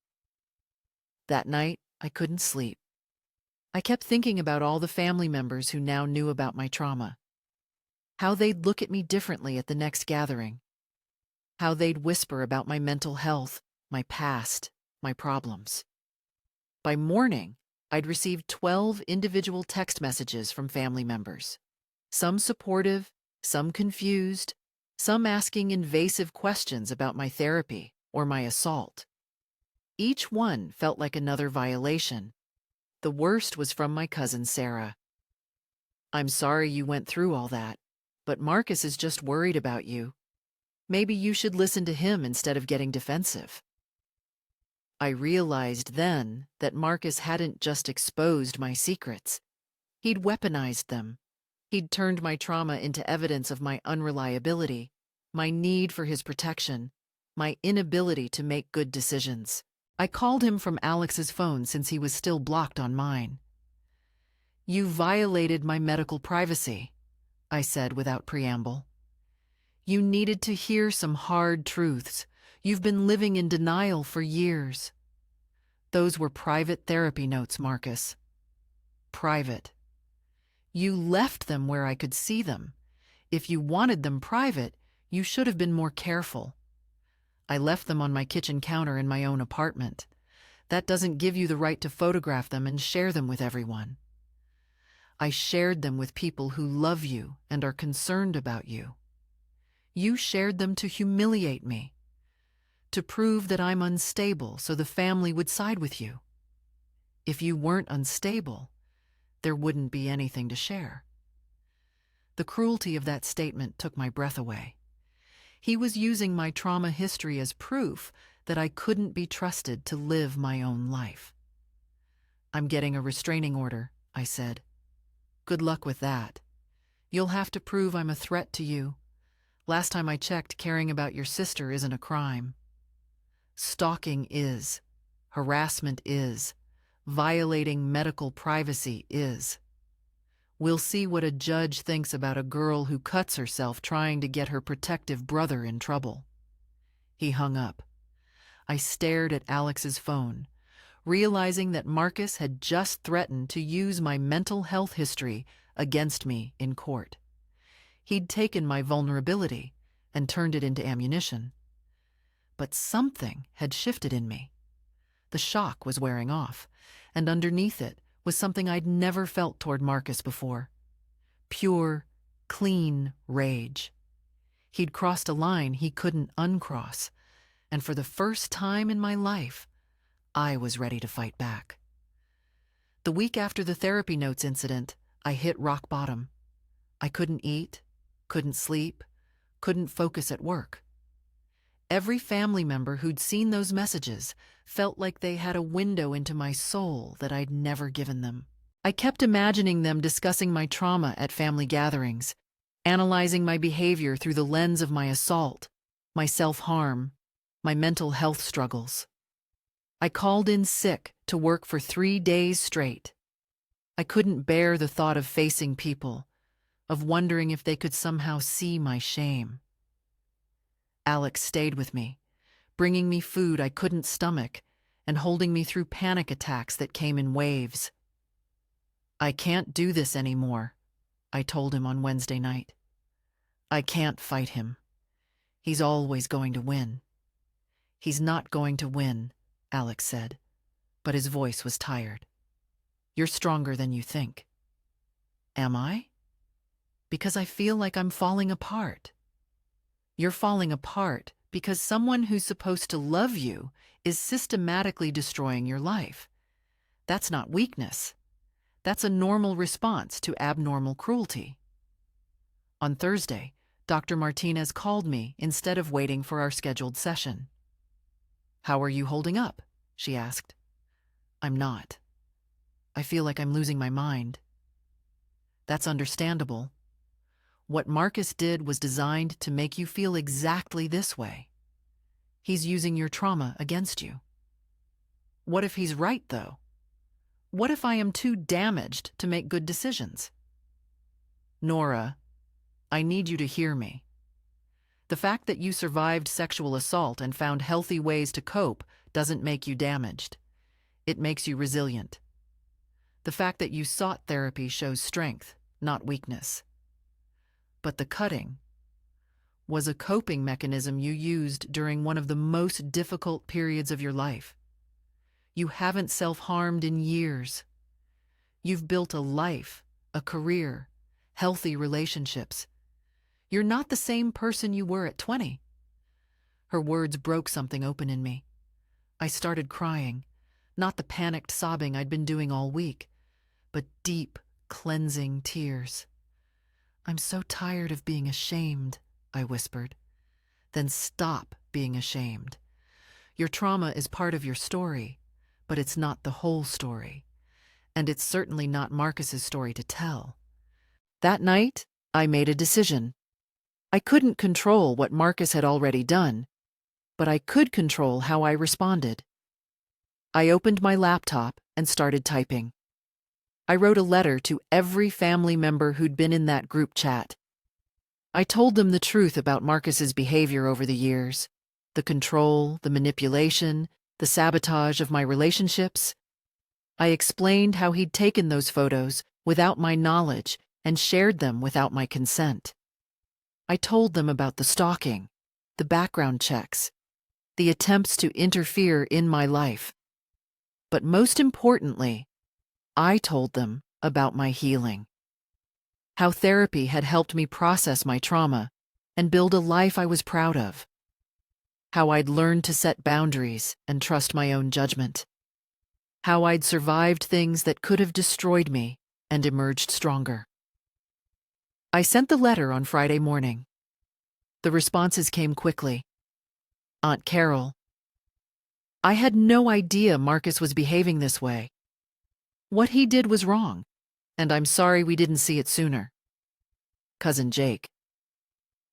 That night, I couldn't sleep. I kept thinking about all the family members who now knew about my trauma. How they'd look at me differently at the next gathering. How they'd whisper about my mental health, my past, my problems. By morning, I'd received 12 individual text messages from family members. Some supportive, some confused, some asking invasive questions about my therapy or my assault. Each one felt like another violation. The worst was from my cousin Sarah. "I'm sorry you went through all that, but Marcus is just worried about you. Maybe you should listen to him instead of getting defensive." I realized then that Marcus hadn't just exposed my secrets. He'd weaponized them. He'd turned my trauma into evidence of my unreliability, my need for his protection, my inability to make good decisions. I called him from Alex's phone since he was still blocked on mine. "You violated my medical privacy," I said without preamble. "You needed to hear some hard truths. You've been living in denial for years." Those were private therapy notes, Marcus. Private. You left them where I could see them. If you wanted them private, you should have been more careful. I left them on my kitchen counter in my own apartment. That doesn't give you the right to photograph them and share them with everyone. I shared them with people who love you and are concerned about you. You shared them to humiliate me, to prove that I'm unstable so the family would side with you. If you weren't unstable, there wouldn't be anything to share. The cruelty of that statement took my breath away. He was using my trauma history as proof that I couldn't be trusted to live my own life. "I'm getting a restraining order," I said. "Good luck with that. You'll have to prove I'm a threat to you. Last time I checked, caring about your sister isn't a crime." Stalking is. Harassment is. Violating medical privacy is. We'll see what a judge thinks about a girl who cuts herself trying to get her protective brother in trouble. He hung up. I stared at Alex's phone, realizing that Marcus had just threatened to use my mental health history against me in court. He'd taken my vulnerability and turned it into ammunition. But something had shifted in me. The shock was wearing off, and underneath it was something I'd never felt toward Marcus before. Pure, clean rage. He'd crossed a line he couldn't uncross, and for the first time in my life, I was ready to fight back. The week after the therapy notes incident, I hit rock bottom. I couldn't eat, couldn't sleep, couldn't focus at work. Every family member who'd seen those messages felt like they had a window into my soul that I'd never given them. I kept imagining them discussing my trauma at family gatherings, analyzing my behavior through the lens of my assault, my self-harm, my mental health struggles. I called in sick to work for 3 days straight. I couldn't bear the thought of facing people, of wondering if they could somehow see my shame. Alex stayed with me, bringing me food I couldn't stomach and holding me through panic attacks that came in waves. "I can't do this anymore," I told him on Wednesday night. "I can't fight him. He's always going to win." "He's not going to win," Alex said, but his voice was tired. "You're stronger than you think." "Am I? Because I feel like I'm falling apart." "You're falling apart because someone who's supposed to love you is systematically destroying your life. That's not weakness. That's a normal response to abnormal cruelty." On Thursday, Dr. Martinez called me instead of waiting for our scheduled session. "How are you holding up?" she asked. "I'm not. I feel like I'm losing my mind." "That's understandable. What Marcus did was designed to make you feel exactly this way. He's using your trauma against you." "What if he's right, though? What if I am too damaged to make good decisions?" "Nora, I need you to hear me. The fact that you survived sexual assault and found healthy ways to cope doesn't make you damaged. It makes you resilient. The fact that you sought therapy shows strength, not weakness. But the cutting was a coping mechanism you used during one of the most difficult periods of your life. You haven't self-harmed in years. You've built a life, a career, healthy relationships. You're not the same person you were at 20. Her words broke something open in me. I started crying, not the panicked sobbing I'd been doing all week, but deep, cleansing tears. "I'm so tired of being ashamed," I whispered. "Then stop being ashamed. Your trauma is part of your story, but it's not the whole story. And it's certainly not Marcus's story to tell." That night, I made a decision. I couldn't control what Marcus had already done, but I could control how I responded. I opened my laptop and started typing. I wrote a letter to every family member who'd been in that group chat. I told them the truth about Marcus's behavior over the years, the control, the manipulation, the sabotage of my relationships. I explained how he'd taken those photos without my knowledge and shared them without my consent. I told them about the stalking, the background checks, the attempts to interfere in my life. But most importantly, I told them about my healing. How therapy had helped me process my trauma and build a life I was proud of. How I'd learned to set boundaries and trust my own judgment. How I'd survived things that could have destroyed me and emerged stronger. I sent the letter on Friday morning. The responses came quickly. Aunt Carol, I had no idea Marcus was behaving this way. What he did was wrong, and I'm sorry we didn't see it sooner. Cousin Jake,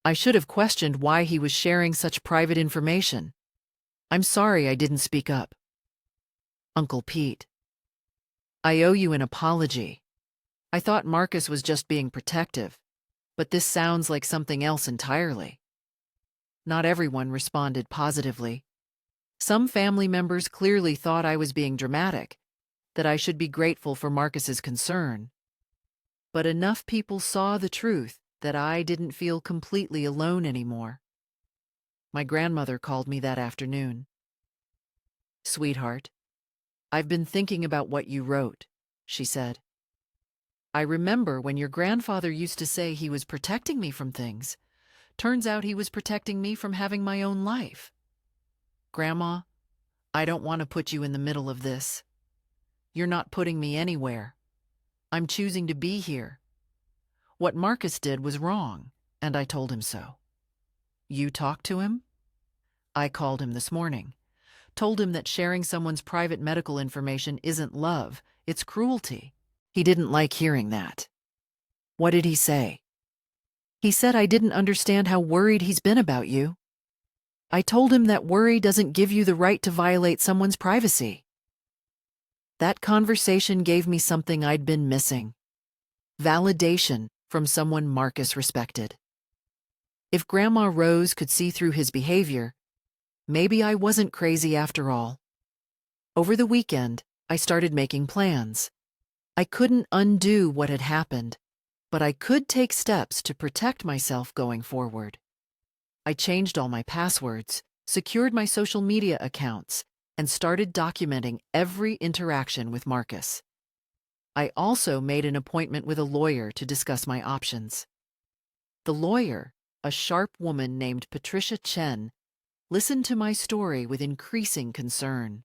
I should have questioned why he was sharing such private information. I'm sorry I didn't speak up. Uncle Pete, I owe you an apology. I thought Marcus was just being protective, but this sounds like something else entirely. Not everyone responded positively. Some family members clearly thought I was being dramatic, that I should be grateful for Marcus's concern. But enough people saw the truth that I didn't feel completely alone anymore. My grandmother called me that afternoon. Sweetheart, I've been thinking about what you wrote, she said. I remember when your grandfather used to say he was protecting me from things. Turns out he was protecting me from having my own life. Grandma, I don't want to put you in the middle of this. You're not putting me anywhere. I'm choosing to be here. What Marcus did was wrong, and I told him so. You talked to him? I called him this morning. Told him that sharing someone's private medical information isn't love, it's cruelty. He didn't like hearing that. What did he say? He said I didn't understand how worried he's been about you. I told him that worry doesn't give you the right to violate someone's privacy. That conversation gave me something I'd been missing. Validation from someone Marcus respected. If Grandma Rose could see through his behavior, maybe I wasn't crazy after all. Over the weekend, I started making plans. I couldn't undo what had happened, but I could take steps to protect myself going forward. I changed all my passwords, secured my social media accounts, and started documenting every interaction with Marcus. I also made an appointment with a lawyer to discuss my options. The lawyer, a sharp woman named Patricia Chen, listened to my story with increasing concern.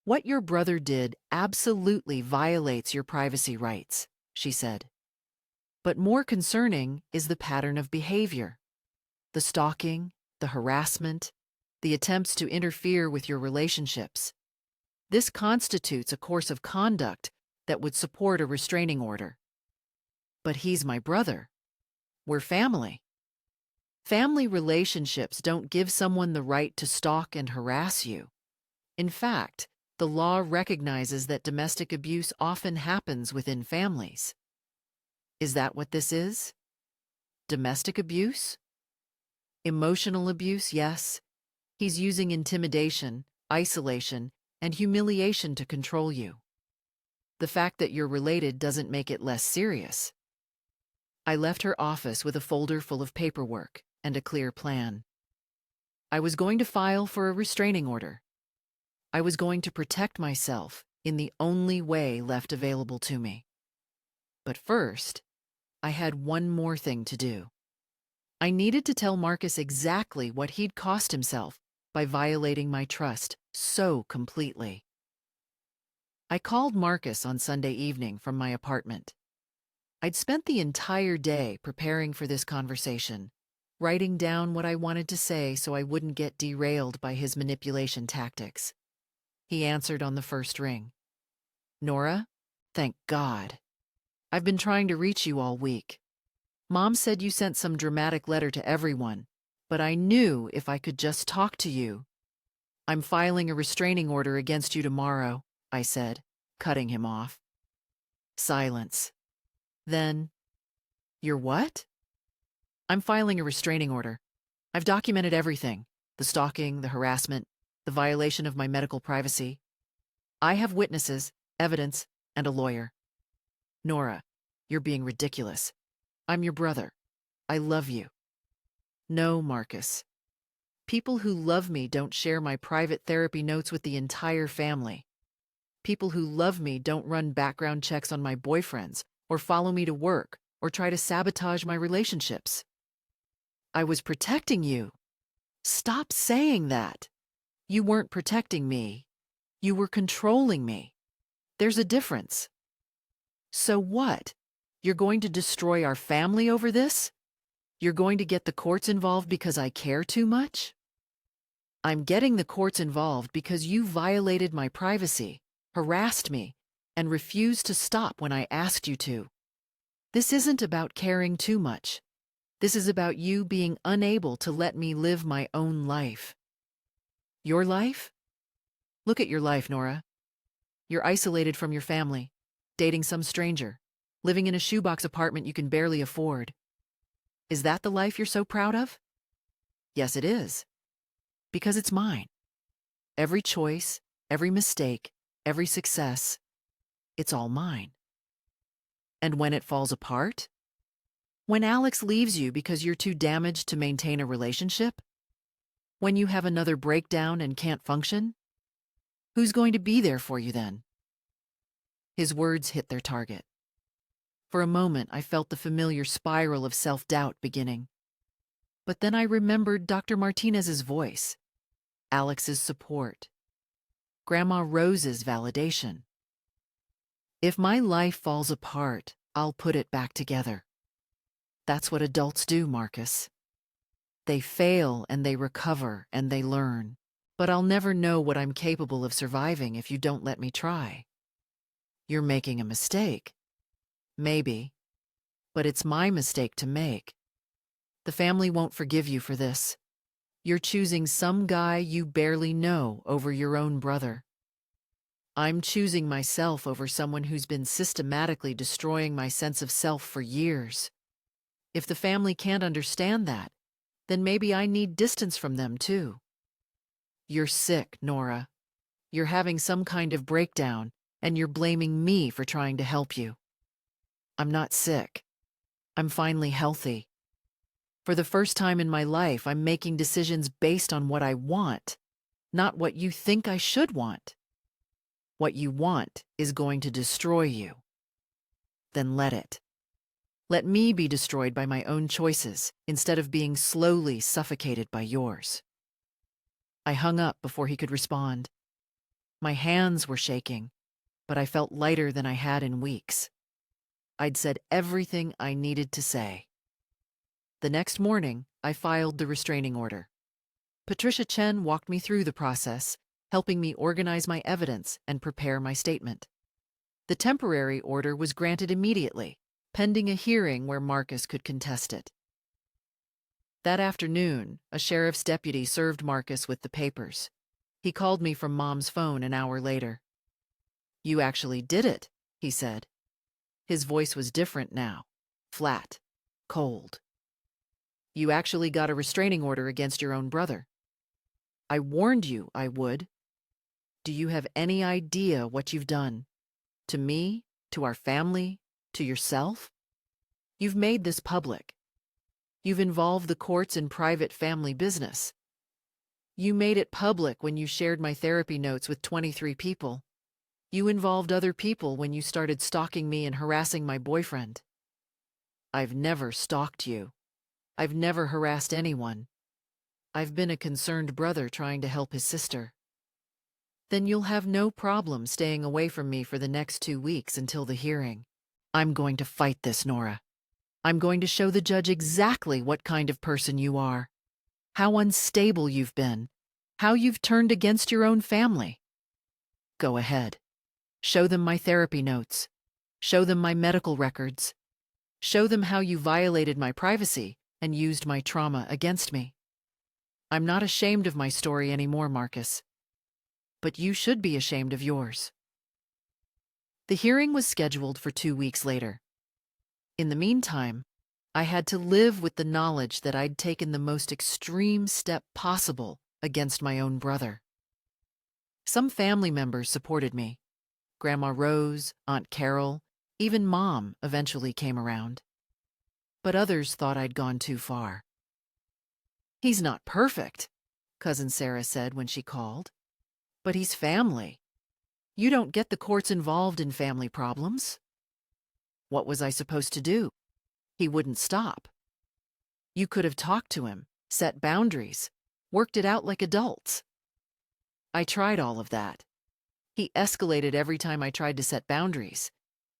What your brother did absolutely violates your privacy rights, she said. But more concerning is the pattern of behavior. The stalking, the harassment, the attempts to interfere with your relationships. This constitutes a course of conduct that would support a restraining order. But he's my brother. We're family. Family relationships don't give someone the right to stalk and harass you. In fact, the law recognizes that domestic abuse often happens within families. Is that what this is? Domestic abuse? Emotional abuse, yes. He's using intimidation, isolation, and humiliation to control you. The fact that you're related doesn't make it less serious. I left her office with a folder full of paperwork and a clear plan. I was going to file for a restraining order. I was going to protect myself in the only way left available to me. But first, I had one more thing to do. I needed to tell Marcus exactly what he'd cost himself by violating my trust so completely. I called Marcus on Sunday evening from my apartment. I'd spent the entire day preparing for this conversation, writing down what I wanted to say so I wouldn't get derailed by his manipulation tactics. He answered on the first ring. Nora, thank God. I've been trying to reach you all week. Mom said you sent some dramatic letter to everyone, but I knew if I could just talk to you. I'm filing a restraining order against you tomorrow, I said, cutting him off. Silence. Then, you're what? I'm filing a restraining order. I've documented everything, the stalking, the harassment, the violation of my medical privacy. I have witnesses, evidence, and a lawyer. Nora, you're being ridiculous. I'm your brother. I love you. No, Marcus. People who love me don't share my private therapy notes with the entire family. People who love me don't run background checks on my boyfriends, or follow me to work, or try to sabotage my relationships. I was protecting you. Stop saying that. You weren't protecting me. You were controlling me. There's a difference. So what? You're going to destroy our family over this? You're going to get the courts involved because I care too much? I'm getting the courts involved because you violated my privacy, harassed me, and refused to stop when I asked you to. This isn't about caring too much. This is about you being unable to let me live my own life. Your life? Look at your life, Nora. You're isolated from your family, dating some stranger, living in a shoebox apartment you can barely afford. Is that the life you're so proud of? Yes, it is. Because it's mine. Every choice, every mistake, every success, it's all mine. And when it falls apart? When Alex leaves you because you're too damaged to maintain a relationship? When you have another breakdown and can't function? Who's going to be there for you then? His words hit their target. For a moment, I felt the familiar spiral of self-doubt beginning. But then I remembered Dr. Martinez's voice, Alex's support, Grandma Rose's validation. If my life falls apart, I'll put it back together. That's what adults do, Marcus. They fail and they recover and they learn. But I'll never know what I'm capable of surviving if you don't let me try. You're making a mistake. Maybe. But it's my mistake to make. The family won't forgive you for this. You're choosing some guy you barely know over your own brother. I'm choosing myself over someone who's been systematically destroying my sense of self for years. If the family can't understand that, then maybe I need distance from them too. You're sick, Nora. You're having some kind of breakdown, and you're blaming me for trying to help you. I'm not sick. I'm finally healthy. For the first time in my life, I'm making decisions based on what I want, not what you think I should want. What you want is going to destroy you. Then let it. Let me be destroyed by my own choices instead of being slowly suffocated by yours. I hung up before he could respond. My hands were shaking, but I felt lighter than I had in weeks. I'd said everything I needed to say. The next morning, I filed the restraining order. Patricia Chen walked me through the process, helping me organize my evidence and prepare my statement. The temporary order was granted immediately, pending a hearing where Marcus could contest it. That afternoon, a sheriff's deputy served Marcus with the papers. He called me from Mom's phone an hour later. "You actually did it," he said. His voice was different now, flat, cold. "You actually got a restraining order against your own brother. I warned you I would. Do you have any idea what you've done? To me, to our family, to yourself? You've made this public. You've involved the courts in private family business. You made it public when you shared my therapy notes with 23 people. You involved other people when you started stalking me and harassing my boyfriend. I've never stalked you. I've never harassed anyone. I've been a concerned brother trying to help his sister. Then you'll have no problem staying away from me for the next 2 weeks until the hearing. I'm going to fight this, Nora. I'm going to show the judge exactly what kind of person you are, how unstable you've been, how you've turned against your own family. Go ahead. Show them my therapy notes. Show them my medical records. Show them how you violated my privacy and used my trauma against me. I'm not ashamed of my story anymore, Marcus. But you should be ashamed of yours. The hearing was scheduled for 2 weeks later. In the meantime, I had to live with the knowledge that I'd taken the most extreme step possible against my own brother. Some family members supported me. Grandma Rose, Aunt Carol, even Mom eventually came around. But others thought I'd gone too far. "He's not perfect," Cousin Sarah said when she called. "But he's family. You don't get the courts involved in family problems." What was I supposed to do? He wouldn't stop. You could have talked to him, set boundaries, worked it out like adults. I tried all of that. He escalated every time I tried to set boundaries.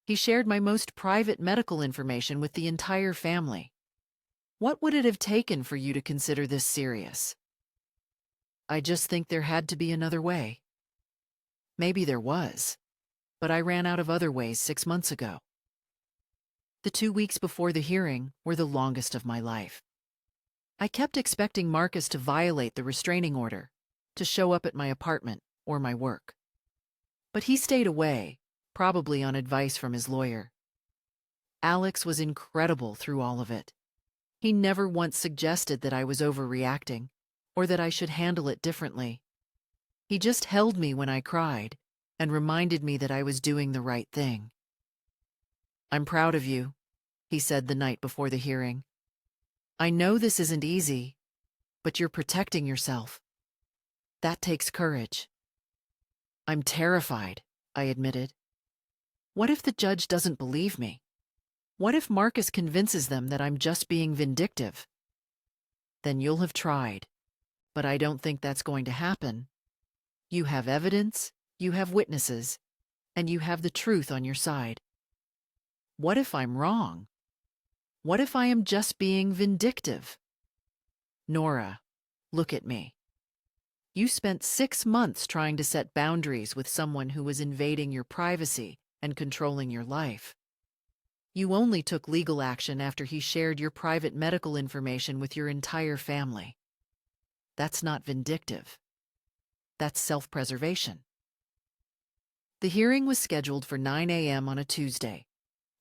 He shared my most private medical information with the entire family. What would it have taken for you to consider this serious? I just think there had to be another way. Maybe there was, but I ran out of other ways 6 months ago. The 2 weeks before the hearing were the longest of my life. I kept expecting Marcus to violate the restraining order, to show up at my apartment or my work. But he stayed away, probably on advice from his lawyer. Alex was incredible through all of it. He never once suggested that I was overreacting or that I should handle it differently. He just held me when I cried and reminded me that I was doing the right thing. "I'm proud of you," he said the night before the hearing. "I know this isn't easy, but you're protecting yourself. That takes courage." "I'm terrified," I admitted. "What if the judge doesn't believe me? What if Marcus convinces them that I'm just being vindictive?" "Then you'll have tried, but I don't think that's going to happen. You have evidence, you have witnesses, and you have the truth on your side. What if I'm wrong? What if I am just being vindictive?" "Nora, look at me. You spent 6 months trying to set boundaries with someone who was invading your privacy and controlling your life. You only took legal action after he shared your private medical information with your entire family. That's not vindictive. That's self-preservation." The hearing was scheduled for 9 a.m. on a Tuesday.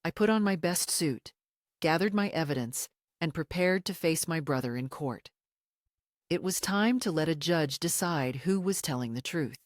I put on my best suit, gathered my evidence, and prepared to face my brother in court. It was time to let a judge decide who was telling the truth.